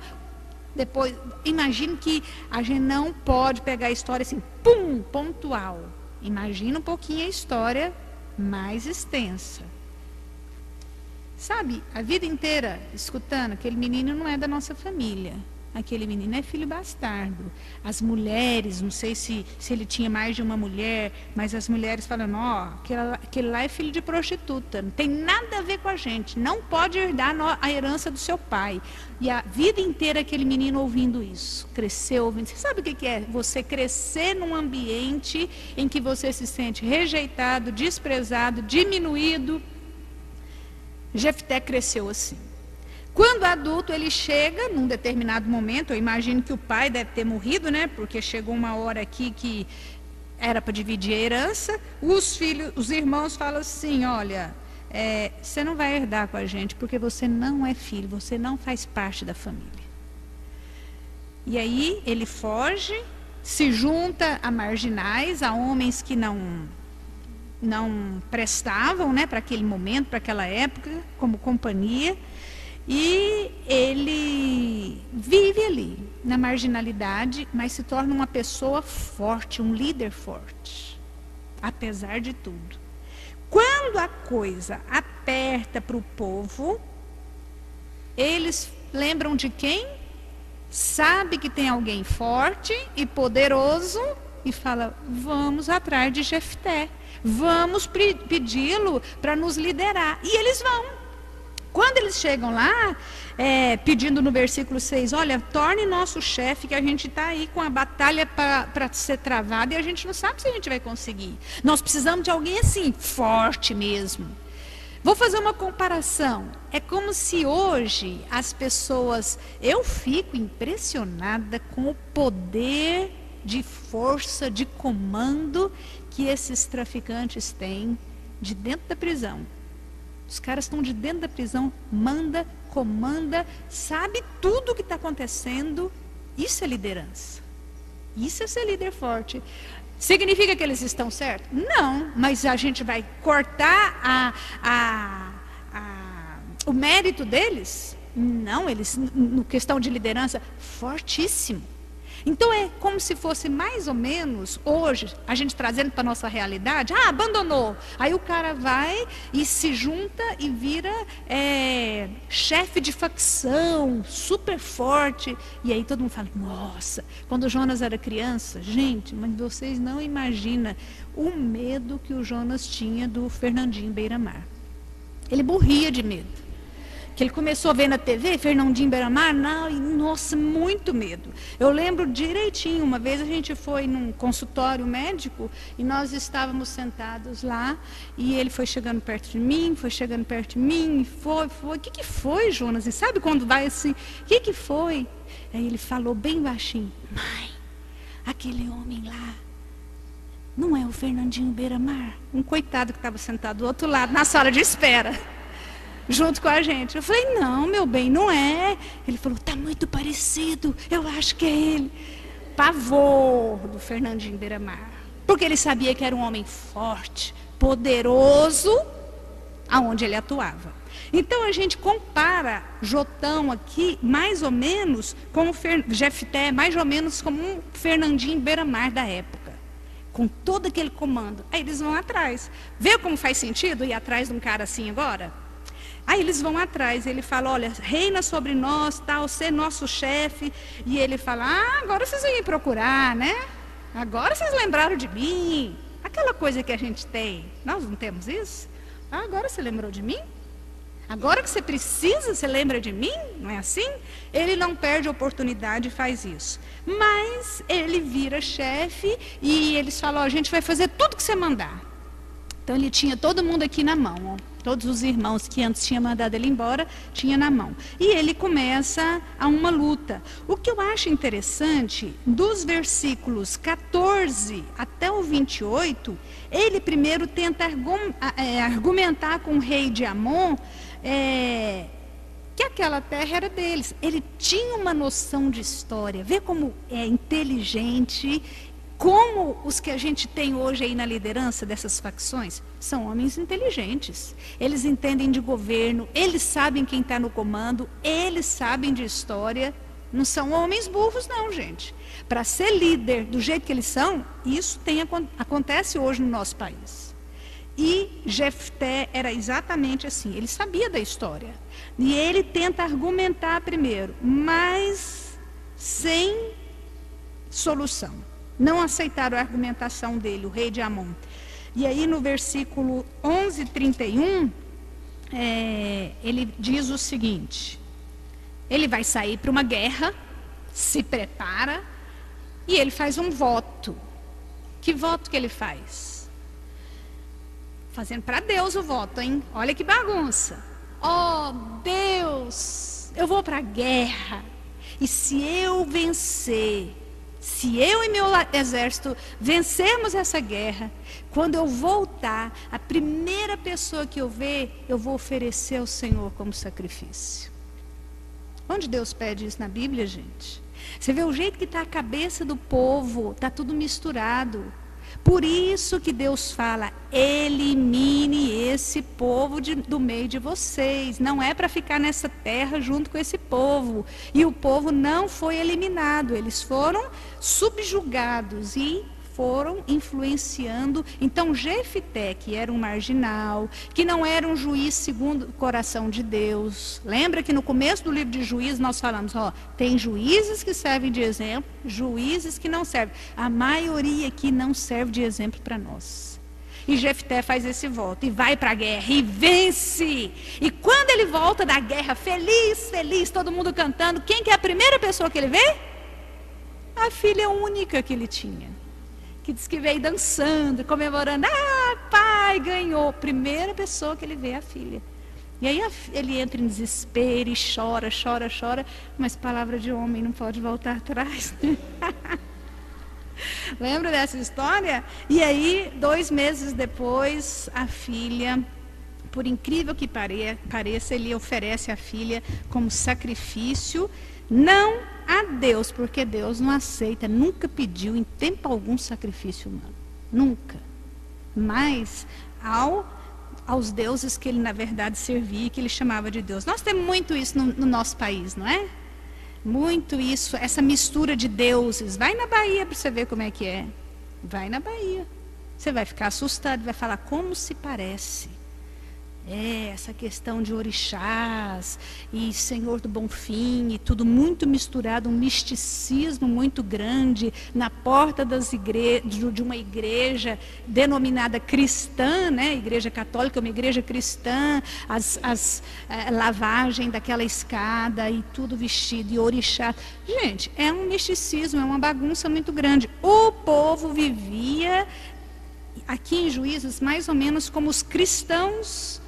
depois, imagine que a gente não pode pegar a história assim, pum, pontual. Imagina um pouquinho a história mais extensa. Sabe, a vida inteira escutando, aquele menino não é da nossa família. Aquele menino é filho bastardo. As mulheres, não sei se ele tinha mais de uma mulher, mas as mulheres falando, aquele lá é filho de prostituta, não tem nada a ver com a gente, não pode herdar a herança do seu pai. E a vida inteira aquele menino ouvindo isso, cresceu ouvindo. Você sabe o que é? Você crescer num ambiente em que você se sente rejeitado, desprezado, diminuído. Jefté cresceu assim. Quando adulto, ele chega, num determinado momento, eu imagino que o pai deve ter morrido, né? Porque chegou uma hora aqui que era para dividir a herança. Os irmãos falam assim, olha, você não vai herdar com a gente, porque você não é filho, você não faz parte da família. E aí ele foge, se junta a marginais, a homens que não prestavam, né, para aquele momento, para aquela época, como companhia. E ele vive ali, na marginalidade, mas se torna uma pessoa forte, um líder forte, apesar de tudo. Quando a coisa aperta para o povo, eles lembram de quem? Sabe que tem alguém forte e poderoso e fala, vamos atrás de Jefté, vamos pedi-lo para nos liderar. E eles vão. Quando eles chegam lá, pedindo no versículo 6, olha, torne nosso chefe, que a gente está aí com a batalha para ser travada e a gente não sabe se a gente vai conseguir. Nós precisamos de alguém assim, forte mesmo. Vou fazer uma comparação. É como se hoje as pessoas... Eu fico impressionada com o poder de força, de comando que esses traficantes têm de dentro da prisão. Os caras estão de dentro da prisão, manda, comanda, sabe tudo o que está acontecendo. Isso é liderança. Isso é ser líder forte. Significa que eles estão certos? Não, mas a gente vai cortar o mérito deles? Não, eles, no questão de liderança, fortíssimo. Então é como se fosse mais ou menos, hoje, a gente trazendo para a nossa realidade, abandonou. Aí o cara vai e se junta e vira chefe de facção, super forte. E aí todo mundo fala, nossa, quando o Jonas era criança, gente, mas vocês não imaginam o medo que o Jonas tinha do Fernandinho Beiramar. Ele morria de medo. Que ele começou a ver na TV, Fernandinho Beiramar, nossa, muito medo. Eu lembro direitinho, uma vez a gente foi num consultório médico e nós estávamos sentados lá e ele foi chegando perto de mim, e foi. O que foi, Jonas? E sabe quando vai assim, o que foi? Aí ele falou bem baixinho, mãe, aquele homem lá, não é o Fernandinho Beiramar? Um coitado que estava sentado do outro lado, na sala de espera. Junto com a gente. Eu falei, não, meu bem, não é. Ele falou, tá muito parecido, eu acho que é ele. Pavor do Fernandinho Beiramar. Porque ele sabia que era um homem forte, poderoso, aonde ele atuava. Então a gente compara Jotão aqui, mais ou menos, com o Jefté, mais ou menos como um Fernandinho Beiramar da época. Com todo aquele comando. Aí eles vão atrás. Vê como faz sentido ir atrás de um cara assim agora? Aí eles vão atrás, ele fala, olha, reina sobre nós, tal, ser nosso chefe. E ele fala, agora vocês vêm procurar, né? Agora vocês lembraram de mim. Aquela coisa que a gente tem, nós não temos isso? Agora você lembrou de mim? Agora que você precisa, você lembra de mim? Não é assim? Ele não perde a oportunidade e faz isso. Mas ele vira chefe e eles falam, a gente vai fazer tudo que você mandar. Então ele tinha todo mundo aqui na mão, ó. Todos os irmãos que antes tinham mandado ele embora, tinha na mão. E ele começa a uma luta. O que eu acho interessante, dos versículos 14 até o 28, ele primeiro tenta argumentar com o rei de Amon, que aquela terra era deles. Ele tinha uma noção de história. Vê como é inteligente. Como os que a gente tem hoje aí na liderança dessas facções, são homens inteligentes. Eles entendem de governo, eles sabem quem está no comando, eles sabem de história. Não são homens burros não, gente. Para ser líder do jeito que eles são, isso acontece hoje no nosso país. E Jefté era exatamente assim, ele sabia da história. E ele tenta argumentar primeiro, mas sem solução. Não aceitaram a argumentação dele, o rei de Amon. E aí no versículo 11:31, ele diz o seguinte, ele vai sair para uma guerra, se prepara, e ele faz um voto. Que voto que ele faz? Fazendo para Deus o voto, hein? Olha que bagunça. Oh, Deus, eu vou para a guerra, e se eu vencer, se eu e meu exército vencermos essa guerra, quando eu voltar, a primeira pessoa que eu ver, eu vou oferecer ao Senhor como sacrifício. Onde Deus pede isso na Bíblia, gente? Você vê o jeito que está a cabeça do povo, está tudo misturado. Por isso que Deus fala, elimine esse povo do meio de vocês. Não é para ficar nessa terra junto com esse povo. E o povo não foi eliminado, eles foram subjugados e foram influenciando. Então Jefté, que era um marginal, que não era um juiz segundo o coração de Deus. Lembra que no começo do livro de Juízes nós falamos, tem juízes que servem de exemplo, juízes que não servem. A maioria aqui não serve de exemplo para nós. E Jefté faz esse voto, e vai para a guerra, e vence. E quando ele volta da guerra, feliz, feliz, todo mundo cantando, quem que é a primeira pessoa que ele vê? A filha única que ele tinha, que diz que veio dançando, comemorando, pai, ganhou. Primeira pessoa que ele vê é a filha. E aí ele entra em desespero e chora, chora, chora, mas palavra de homem não pode voltar atrás. Lembra dessa história? E aí, 2 meses depois, a filha, por incrível que pareça, ele oferece a filha como sacrifício, não a Deus, porque Deus não aceita, nunca pediu em tempo algum sacrifício humano, nunca, mas aos deuses que ele na verdade servia, que ele chamava de Deus. Nós temos muito isso no nosso país, não é? Muito isso, essa mistura de deuses. Vai na Bahia para você ver como é que é. Vai na Bahia, você vai ficar assustado, vai falar como se parece. Essa questão de orixás e Senhor do Bom Fim e tudo muito misturado, um misticismo muito grande na porta de uma igreja denominada cristã, né? Igreja católica, uma igreja cristã, lavagem daquela escada e tudo vestido, e orixá. Gente, é um misticismo, é uma bagunça muito grande. O povo vivia aqui em Juízes mais ou menos como os cristãos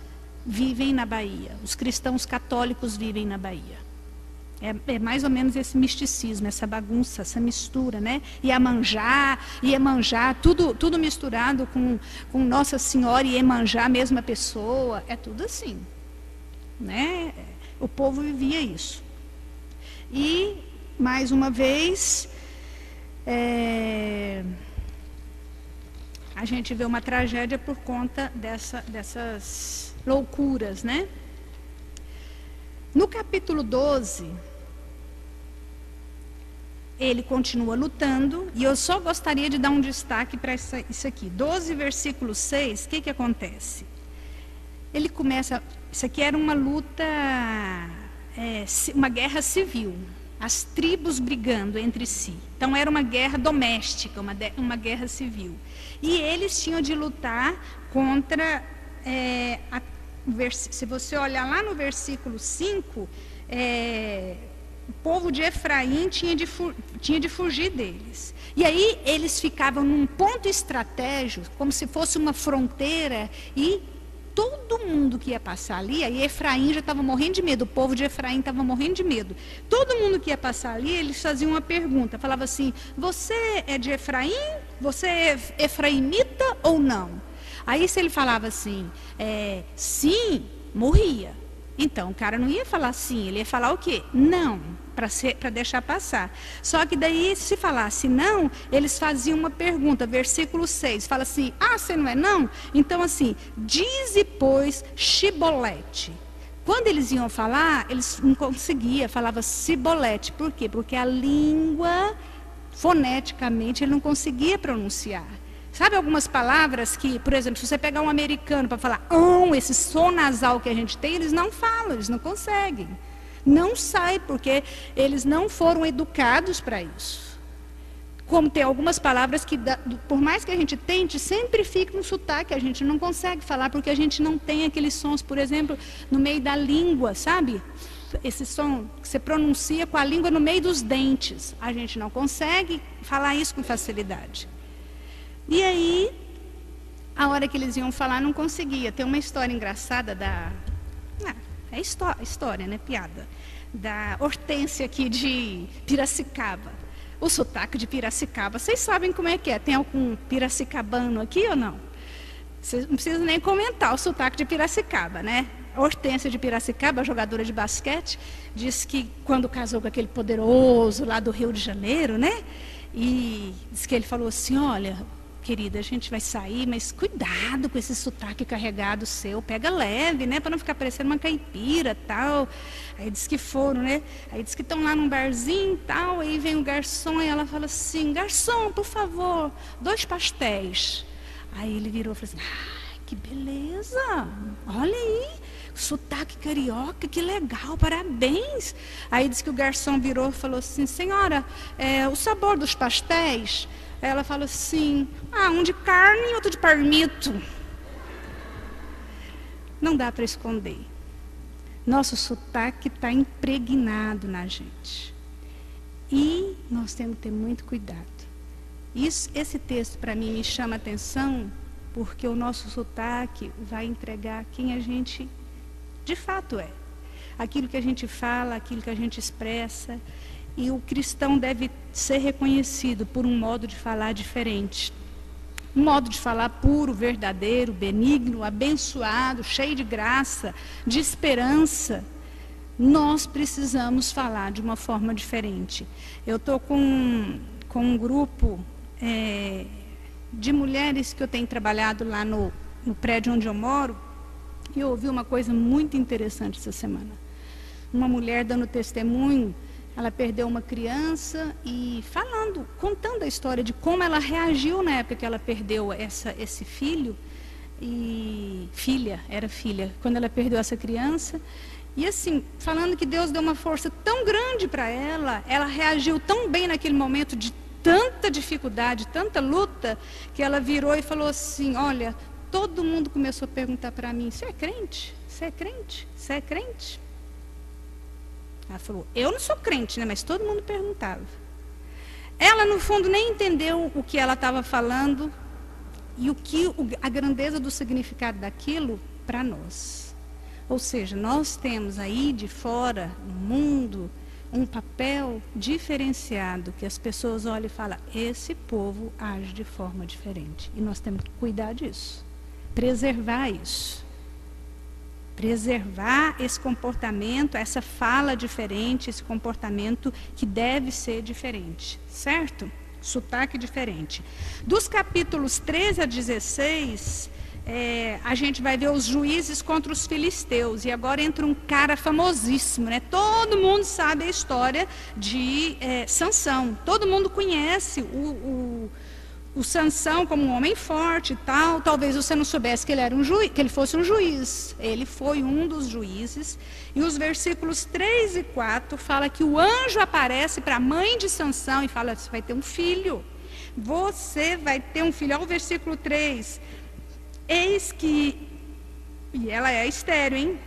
vivem na Bahia, os cristãos católicos vivem na Bahia. É mais ou menos esse misticismo, essa bagunça, essa mistura, né? Iemanjá, tudo misturado com Nossa Senhora e Iemanjá, a mesma pessoa, é tudo assim, né? O povo vivia isso. E, mais uma vez, a gente vê uma tragédia por conta dessas loucuras, né? No capítulo 12, ele continua lutando, e eu só gostaria de dar um destaque para isso aqui. 12, versículo 6, o que acontece? Ele começa, isso aqui era uma luta, uma guerra civil, as tribos brigando entre si. Então era uma guerra doméstica, uma guerra civil. E eles tinham de lutar contra, se você olhar lá no versículo 5, o povo de Efraim tinha de fugir deles. E aí eles ficavam num ponto estratégico, como se fosse uma fronteira, e todo mundo que ia passar ali, aí Efraim já estava morrendo de medo, o povo de Efraim estava morrendo de medo. Todo mundo que ia passar ali, eles faziam uma pergunta, falava assim: você é de Efraim? Você é efraimita ou não? Aí se ele falava assim, sim, morria. Então o cara não ia falar sim, ele ia falar o quê? Não, para deixar passar. Só que daí, se falasse não, eles faziam uma pergunta, versículo 6, fala assim: você não é não? Então assim, dize pois Shibolete. Quando eles iam falar, eles não conseguiam, falava Sibolete. Por quê? Porque a língua, foneticamente, ele não conseguia pronunciar. Sabe algumas palavras que, por exemplo, se você pegar um americano para falar esse som nasal que a gente tem, eles não falam, eles não conseguem. Não sai, porque eles não foram educados para isso. Como tem algumas palavras que, por mais que a gente tente, sempre fica um sotaque, a gente não consegue falar, porque a gente não tem aqueles sons, por exemplo, no meio da língua, sabe? Esse som que você pronuncia com a língua no meio dos dentes. A gente não consegue falar isso com facilidade. E aí, a hora que eles iam falar, não conseguia. Tem uma história engraçada história, né? Piada. Da Hortência aqui de Piracicaba. O sotaque de Piracicaba. Vocês sabem como é que é? Tem algum piracicabano aqui ou não? Vocês não precisam nem comentar o sotaque de Piracicaba, né? A Hortência de Piracicaba, jogadora de basquete, disse que quando casou com aquele poderoso lá do Rio de Janeiro, né? E disse que ele falou assim: olha, querida, a gente vai sair, mas cuidado com esse sotaque carregado seu, pega leve, né, para não ficar parecendo uma caipira, tal. Aí diz que foram, né, aí diz que estão lá num barzinho, tal, aí vem o garçom e ela fala assim: garçom, por favor, 2 pastéis. Aí ele virou e falou assim: que beleza, olha aí, sotaque carioca, que legal, parabéns. Aí disse que o garçom virou e falou assim: senhora, o sabor dos pastéis? Ela falou assim: um de carne e outro de palmito. Não dá para esconder. Nosso sotaque está impregnado na gente. E nós temos que ter muito cuidado. Esse texto para mim me chama a atenção, porque o nosso sotaque vai entregar quem a gente de fato é. Aquilo que a gente fala, aquilo que a gente expressa. E o cristão deve ser reconhecido por um modo de falar diferente. Um modo de falar puro, verdadeiro, benigno, abençoado, cheio de graça, de esperança. Nós precisamos falar de uma forma diferente. Eu estou com um grupo de mulheres que eu tenho trabalhado lá no prédio onde eu moro, e eu ouvi uma coisa muito interessante essa semana. Uma mulher dando testemunho, ela perdeu uma criança e contando a história de como ela reagiu na época que ela perdeu esse filho, era filha, quando ela perdeu essa criança. E assim, falando que Deus deu uma força tão grande para ela, ela reagiu tão bem naquele momento de tanta dificuldade, tanta luta, que ela virou e falou assim: olha, todo mundo começou a perguntar para mim: você é crente? Você é crente? Você é crente? Ela falou: eu não sou crente, né? Mas todo mundo perguntava. Ela, no fundo, nem entendeu o que ela estava falando e a grandeza do significado daquilo para nós. Ou seja, nós temos aí de fora, no mundo, um papel diferenciado, que as pessoas olham e falam: esse povo age de forma diferente. E nós temos que cuidar disso, preservar isso. Preservar esse comportamento, essa fala diferente, esse comportamento que deve ser diferente, certo? Sotaque diferente. Dos capítulos 13 a 16, a gente vai ver os juízes contra os filisteus. E agora entra um cara famosíssimo, né? Todo mundo sabe a história de Sansão. Todo mundo conhece o Sansão como um homem forte e tal. Talvez você não soubesse que ele era que ele fosse um juiz. Ele foi um dos juízes. E os versículos 3 e 4 fala que o anjo aparece para a mãe de Sansão e fala: você vai ter um filho. Você vai ter um filho. Olha o versículo 3. Eis que... E ela é estéril, hein?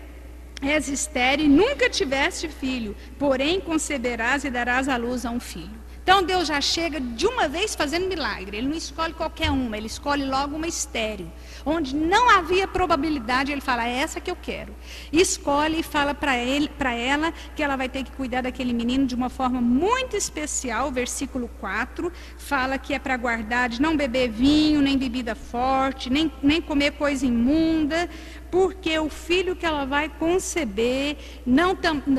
És estéril e nunca tiveste filho, porém conceberás e darás à luz a um filho. Então Deus já chega de uma vez fazendo milagre. Ele não escolhe qualquer uma, ele escolhe logo uma estéril. Onde não havia probabilidade, ele fala: é essa que eu quero. Escolhe e fala para ela que ela vai ter que cuidar daquele menino de uma forma muito especial. Versículo 4 fala que é para guardar de não beber vinho, nem bebida forte, nem comer coisa imunda, porque o filho que ela vai conceber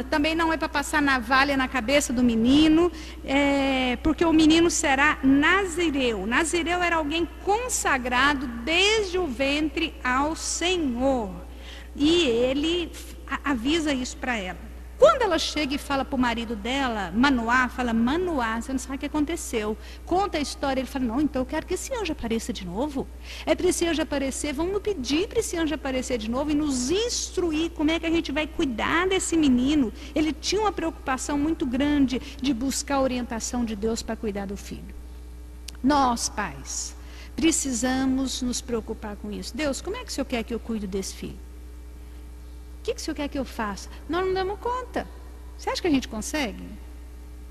também não é para passar navalha na cabeça do menino, porque o menino será nazireu. Nazireu era alguém consagrado desde o ventre ao Senhor. E ele avisa isso para ela. Quando ela chega e fala para o marido dela, Manoá, fala: Manoá, você não sabe o que aconteceu. Conta a história. Ele fala: não, então eu quero que esse anjo apareça de novo. É para esse anjo aparecer, vamos pedir para esse anjo aparecer de novo e nos instruir como é que a gente vai cuidar desse menino. Ele tinha uma preocupação muito grande de buscar a orientação de Deus para cuidar do filho. Nós, pais, precisamos nos preocupar com isso. Deus, como é que o Senhor quer que eu cuide desse filho? O que o Senhor quer que eu faça? Nós não damos conta. Você acha que a gente consegue?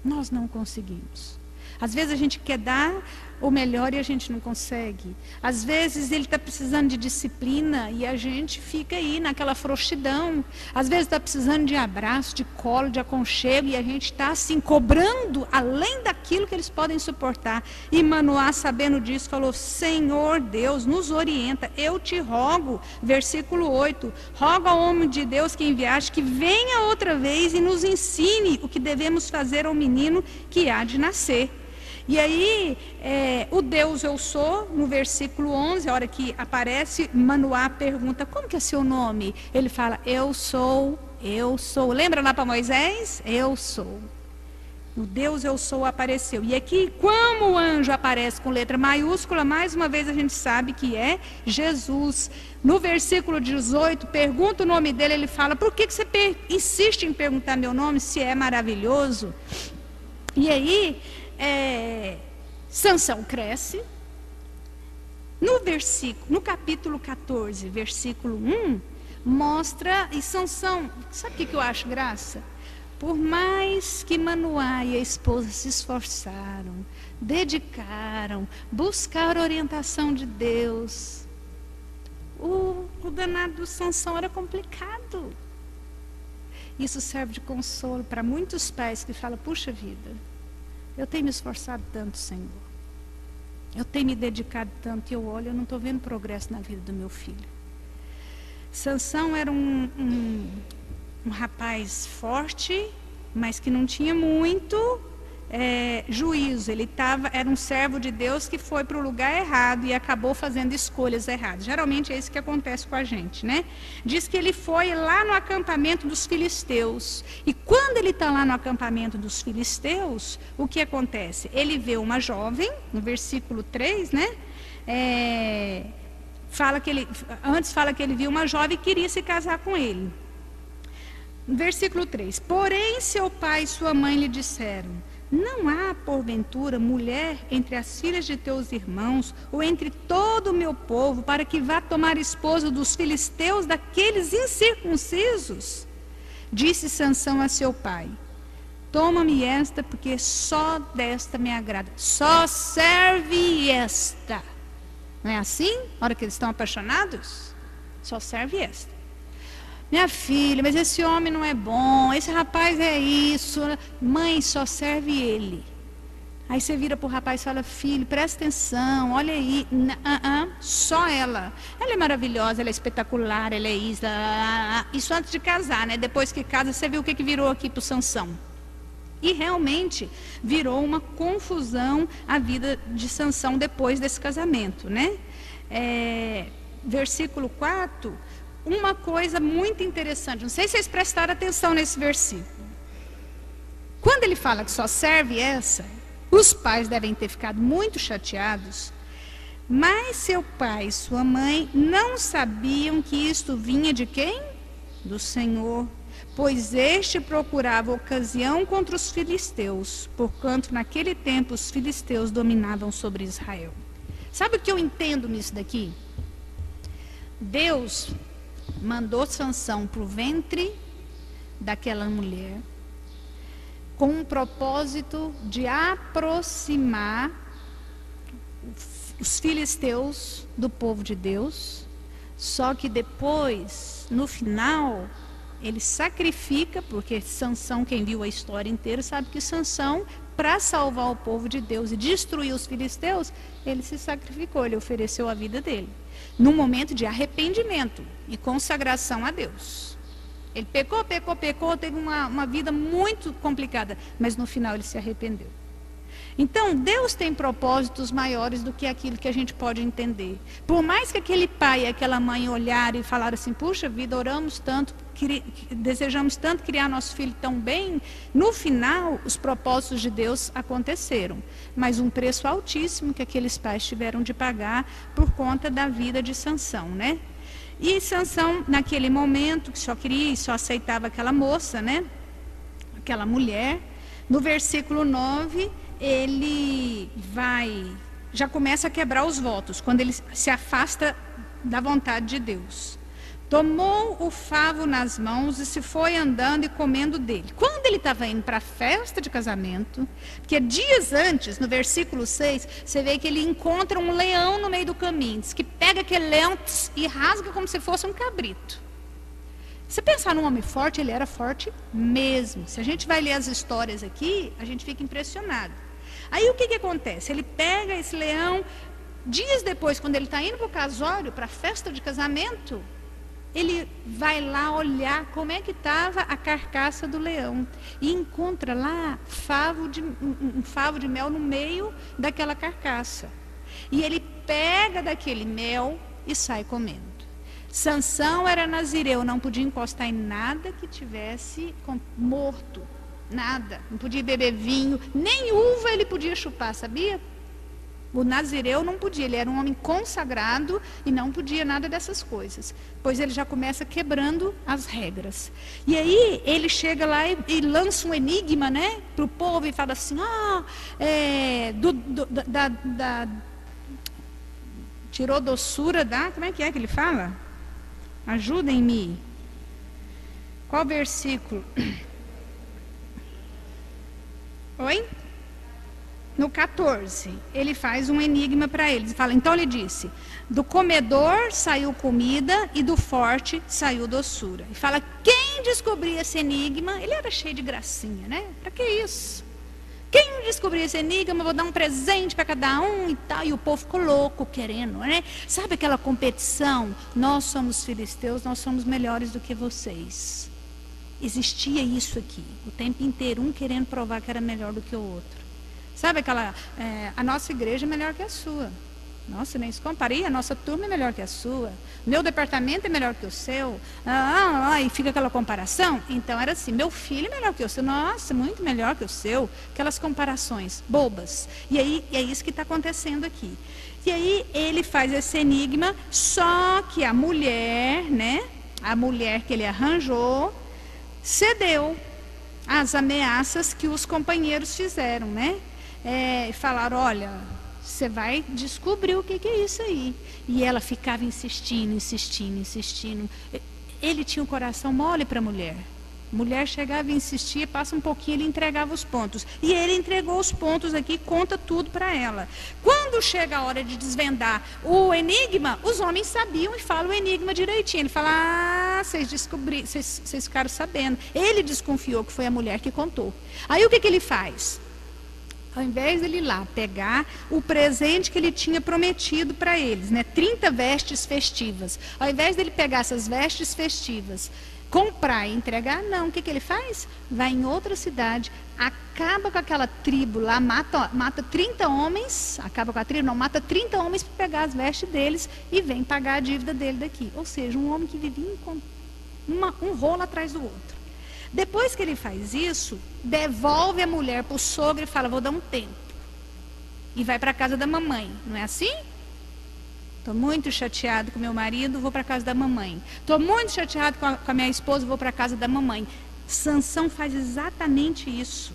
Nós não conseguimos. Às vezes a gente quer dar o melhor e a gente não consegue. Às vezes ele está precisando de disciplina e a gente fica aí naquela frouxidão. Às vezes está precisando de abraço, de colo, de aconchego, e a gente está assim cobrando além daquilo que eles podem suportar. E Manoá, sabendo disso, falou: Senhor Deus, nos orienta, eu te rogo. Versículo 8: roga ao homem de Deus que enviaste, que venha outra vez e nos ensine o que devemos fazer ao menino que há de nascer. E aí, o Deus eu sou, no versículo 11, a hora que aparece, Manoá pergunta: como que é seu nome? Ele fala: eu sou. Lembra lá para Moisés? Eu sou. O Deus eu sou apareceu. E aqui, como o anjo aparece com letra maiúscula, mais uma vez a gente sabe que é Jesus. No versículo 18, pergunta o nome dele, ele fala, por que você insiste em perguntar meu nome, se é maravilhoso? E aí, Sansão cresce. No capítulo 14, versículo 1, mostra, e Sansão, sabe o que eu acho graça? Por mais que Manoá e a esposa se esforçaram, dedicaram, buscaram a orientação de Deus, o danado do Sansão era complicado. Isso serve de consolo para muitos pais que falam, puxa vida, eu tenho me esforçado tanto, Senhor. Eu tenho me dedicado tanto e eu olho, eu não estou vendo progresso na vida do meu filho. Sansão era um rapaz forte, mas que não tinha muito juízo. Ele era um servo de Deus que foi para o lugar errado e acabou fazendo escolhas erradas. Geralmente é isso que acontece com a gente, né? Diz que ele foi lá no acampamento dos filisteus. E quando ele está lá no acampamento dos filisteus, o que acontece? Ele vê uma jovem, no versículo 3, né? Antes fala que ele viu uma jovem e queria se casar com ele. Versículo 3. Porém, seu pai e sua mãe lhe disseram, não há, porventura, mulher entre as filhas de teus irmãos, ou entre todo o meu povo, para que vá tomar esposa dos filisteus, daqueles incircuncisos? Disse Sansão a seu pai, toma-me esta, porque só desta me agrada. Só serve esta. Não é assim? Na hora que eles estão apaixonados? Só serve esta. Minha filha, mas esse homem não é bom, esse rapaz é isso. Mãe, só serve ele. Aí você vira para o rapaz e fala, filho, presta atenção, olha aí. Só ela. Ela é maravilhosa, ela é espetacular, ela é isso. Isso antes de casar, né? Depois que casa, você viu o que virou aqui para o Sansão. E realmente virou uma confusão a vida de Sansão depois desse casamento, né? Versículo 4... Uma coisa muito interessante, não sei se vocês prestaram atenção nesse versículo. Quando ele fala que só serve essa, os pais devem ter ficado muito chateados, mas seu pai e sua mãe não sabiam que isto vinha de quem? Do Senhor, pois este procurava ocasião contra os filisteus, porquanto naquele tempo os filisteus dominavam sobre Israel. Sabe o que eu entendo nisso daqui? Deus mandou Sansão para o ventre daquela mulher com um propósito de aproximar os filisteus do povo de Deus. Só que depois, no final, ele sacrifica, porque Sansão, quem viu a história inteira, sabe que Sansão, para salvar o povo de Deus e destruir os filisteus, ele se sacrificou, ele ofereceu a vida dele. Num momento de arrependimento e consagração a Deus. Ele pecou, teve uma vida muito complicada, mas no final ele se arrependeu. Então, Deus tem propósitos maiores do que aquilo que a gente pode entender. Por mais que aquele pai e aquela mãe olharam e falaram assim, puxa vida, oramos tanto, desejamos tanto criar nosso filho tão bem, no final, os propósitos de Deus aconteceram. Mas um preço altíssimo que aqueles pais tiveram de pagar por conta da vida de Sansão, né? E Sansão, naquele momento, que só queria e só aceitava aquela moça, né? Aquela mulher, no versículo 9... ele já começa a quebrar os votos, quando ele se afasta da vontade de Deus. Tomou o favo nas mãos e se foi andando e comendo dele. Quando ele estava indo para a festa de casamento, porque dias antes, no versículo 6, você vê que ele encontra um leão no meio do caminho, diz que pega aquele leão e rasga como se fosse um cabrito. Se pensar num homem forte, ele era forte mesmo. Se a gente vai ler as histórias aqui, a gente fica impressionado. Aí o que acontece? Ele pega esse leão, dias depois, quando ele está indo para o casório, para a festa de casamento, ele vai lá olhar como é que estava a carcaça do leão. E encontra lá um favo de mel no meio daquela carcaça. E ele pega daquele mel e sai comendo. Sansão era nazireu, não podia encostar em nada que tivesse morto. Nada. Não podia beber vinho, nem uva ele podia chupar, sabia? O nazireu não podia, ele era um homem consagrado e não podia nada dessas coisas. Pois ele já começa quebrando as regras. E aí ele chega lá e lança um enigma, né, para o povo e fala assim, tirou doçura da... Como é que ele fala? Ajudem-me. Qual versículo? Oi? No 14, ele faz um enigma para eles. Fala, então ele disse, do comedor saiu comida e do forte saiu doçura. E fala, quem descobrir esse enigma, ele era cheio de gracinha, né? Para que isso? Quem descobrir esse enigma, eu vou dar um presente para cada um e tal. E o povo ficou louco querendo, né? Sabe aquela competição? Nós somos filisteus, nós somos melhores do que vocês. Existia isso aqui, o tempo inteiro, um querendo provar que era melhor do que o outro. Sabe aquela, a nossa igreja é melhor que a sua. Nossa, nem se compara. E a nossa turma é melhor que a sua. Meu departamento é melhor que o seu. E fica aquela comparação. Então era assim, meu filho é melhor que o seu. Nossa, muito melhor que o seu. Aquelas comparações bobas. E aí é isso que está acontecendo aqui. E aí ele faz esse enigma, só que a mulher, né? A mulher que ele arranjou, cedeu às ameaças que os companheiros fizeram, né? Falaram, olha, você vai descobrir o que é isso aí. E ela ficava insistindo. Ele tinha um coração mole para a mulher. Mulher chegava e insistia, passa um pouquinho, ele entregava os pontos. E ele entregou os pontos aqui, conta tudo para ela. Quando chega a hora de desvendar o enigma, os homens sabiam e falam o enigma direitinho. Ele fala, vocês descobriram, vocês ficaram sabendo. Ele desconfiou que foi a mulher que contou. Aí o que ele faz? Ao invés dele ir lá pegar o presente que ele tinha prometido para eles, né? 30 vestes festivas. Ao invés dele pegar essas vestes festivas, comprar e entregar, não. O que ele faz? Vai em outra cidade, acaba com aquela tribo lá, mata 30 homens, acaba com a tribo, não, mata 30 homens para pegar as vestes deles e vem pagar a dívida dele daqui. Ou seja, um homem que vivia um rolo atrás do outro. Depois que ele faz isso, devolve a mulher para o sogro e fala, vou dar um tempo. E vai para a casa da mamãe, não é assim? Estou muito chateado com meu marido, vou para a casa da mamãe. Estou muito chateado com a minha esposa, vou para a casa da mamãe. Sansão faz exatamente isso.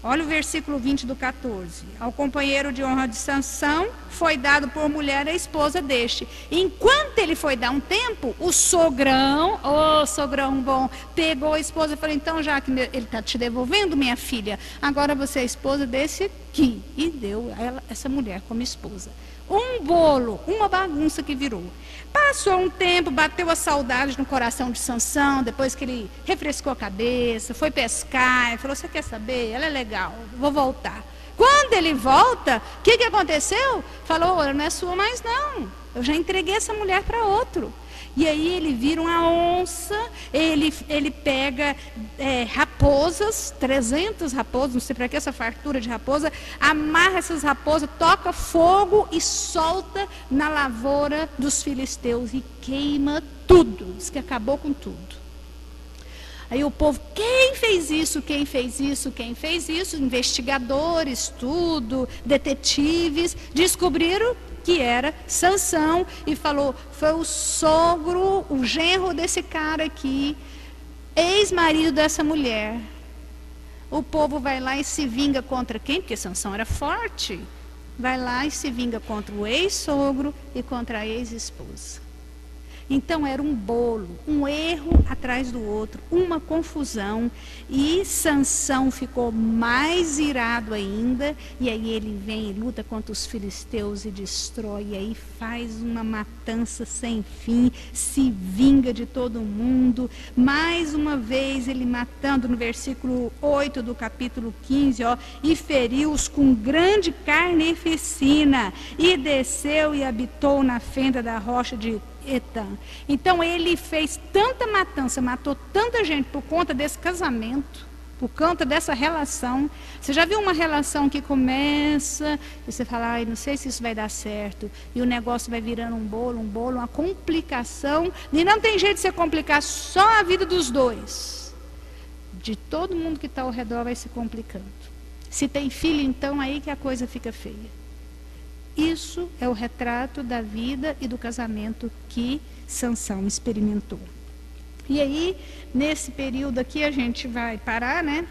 Olha o versículo 20 do 14. Ao companheiro de honra de Sansão foi dado por mulher a esposa deste. Enquanto ele foi dar um tempo, o sogrão, sogrão bom, pegou a esposa e falou, então já que ele está te devolvendo, minha filha, agora você é esposa desse aqui. E deu essa mulher como esposa. Um bolo, uma bagunça que virou. Passou um tempo, bateu a saudade no coração de Sansão, depois que ele refrescou a cabeça, foi pescar, e falou, você quer saber? Ela é legal, vou voltar. Quando ele volta, o que aconteceu? Falou, ela não é sua mais não, eu já entreguei essa mulher para outro. E aí ele vira uma onça, ele pega raposas, 300 raposas, não sei para que essa fartura de raposa, amarra essas raposas, toca fogo e solta na lavoura dos filisteus e queima tudo, diz que acabou com tudo. Aí o povo, quem fez isso, quem fez isso, quem fez isso? Investigadores, tudo, detetives, descobriram que era Sansão e falou, foi o sogro, o genro desse cara aqui, ex-marido dessa mulher. O povo vai lá e se vinga contra quem? Porque Sansão era forte. Vai lá e se vinga contra o ex-sogro e contra a ex-esposa. Então era um bolo, um erro atrás do outro, uma confusão. E Sansão ficou mais irado ainda. E aí ele vem e luta contra os filisteus e destrói. E aí faz uma matança sem fim, se vinga de todo mundo. Mais uma vez ele matando no versículo 8 do capítulo 15, e feriu-os com grande carnificina. E desceu e habitou na fenda da rocha de Etã. Então ele fez tanta matança, matou tanta gente por conta desse casamento, por conta dessa relação. Você já viu uma relação que começa e você fala, ai, não sei se isso vai dar certo, e o negócio vai virando um bolo, uma complicação, e não tem jeito de você complicar só a vida dos dois. de todo mundo que está ao redor vai se complicando. Se tem filho, então, aí que a coisa fica feia. Isso é o retrato da vida e do casamento que Sansão experimentou. E aí, nesse período aqui, a gente vai parar, né?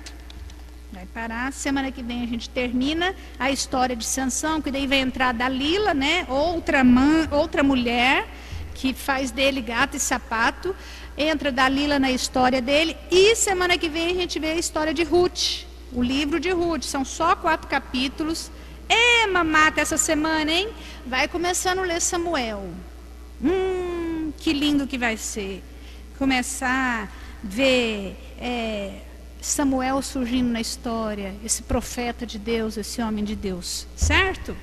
Vai parar. Semana que vem a gente termina a história de Sansão, que daí vai entrar Dalila, né? Outra mulher que faz dele gato e sapato. Entra Dalila na história dele. E semana que vem a gente vê a história de Ruth. O livro de Ruth. São só 4 capítulos. Mamata essa semana, hein? Vai começando a ler Samuel. Que lindo que vai ser. Começar a ver Samuel surgindo na história, esse profeta de Deus, esse homem de Deus, certo?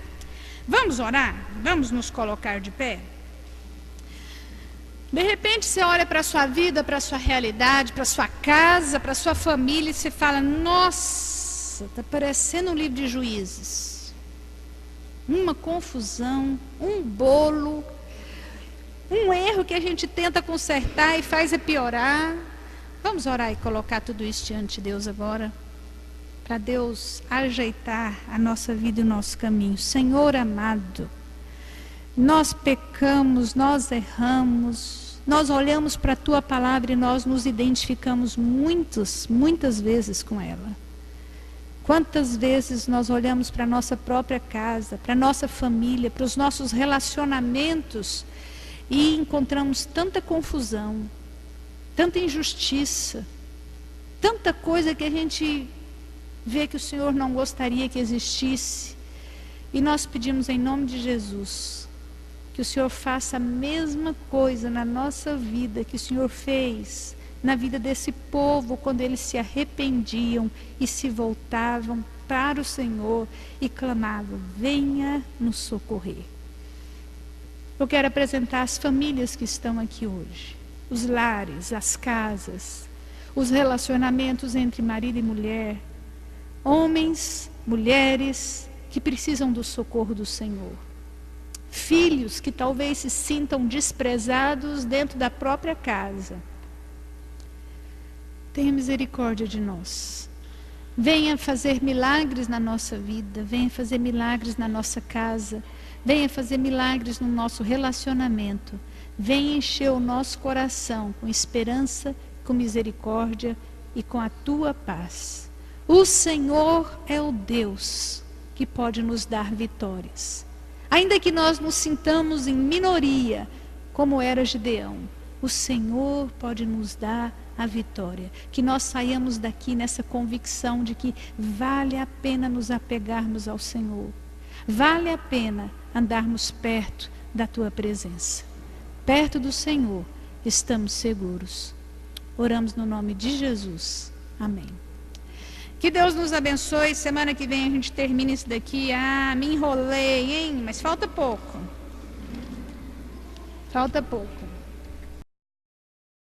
Vamos orar? Vamos nos colocar de pé? De repente você olha para a sua vida, para a sua realidade, para a sua casa, para a sua família e você fala, nossa, está parecendo um livro de Juízes. Uma confusão, um bolo, um erro que a gente tenta consertar e faz piorar. Vamos orar e colocar tudo isso diante de Deus agora, para Deus ajeitar a nossa vida e o nosso caminho. Senhor amado, nós pecamos, nós erramos, nós olhamos para a Tua palavra e nós nos identificamos muitas vezes com ela. Quantas vezes nós olhamos para a nossa própria casa, para a nossa família, para os nossos relacionamentos e encontramos tanta confusão, tanta injustiça, tanta coisa que a gente vê que o Senhor não gostaria que existisse. E nós pedimos em nome de Jesus, que o Senhor faça a mesma coisa na nossa vida que o Senhor fez na vida desse povo, quando eles se arrependiam e se voltavam para o Senhor e clamavam, venha nos socorrer. Eu quero apresentar as famílias que estão aqui hoje. Os lares, as casas, os relacionamentos entre marido e mulher, homens, mulheres que precisam do socorro do Senhor, filhos que talvez se sintam desprezados dentro da própria casa. Tenha misericórdia de nós. Venha fazer milagres na nossa vida, venha fazer milagres na nossa casa, venha fazer milagres no nosso relacionamento. Venha encher o nosso coração com esperança, com misericórdia e com a Tua paz. O Senhor é o Deus que pode nos dar vitórias. Ainda que nós nos sintamos em minoria, como era Gideão, o Senhor pode nos dar a vitória. Que nós saiamos daqui nessa convicção de que vale a pena nos apegarmos ao Senhor. Vale a pena andarmos perto da Tua presença. Perto do Senhor, estamos seguros. Oramos no nome de Jesus. Amém. Que Deus nos abençoe. Semana que vem a gente termina isso daqui. Me enrolei, hein? Mas falta pouco. Falta pouco.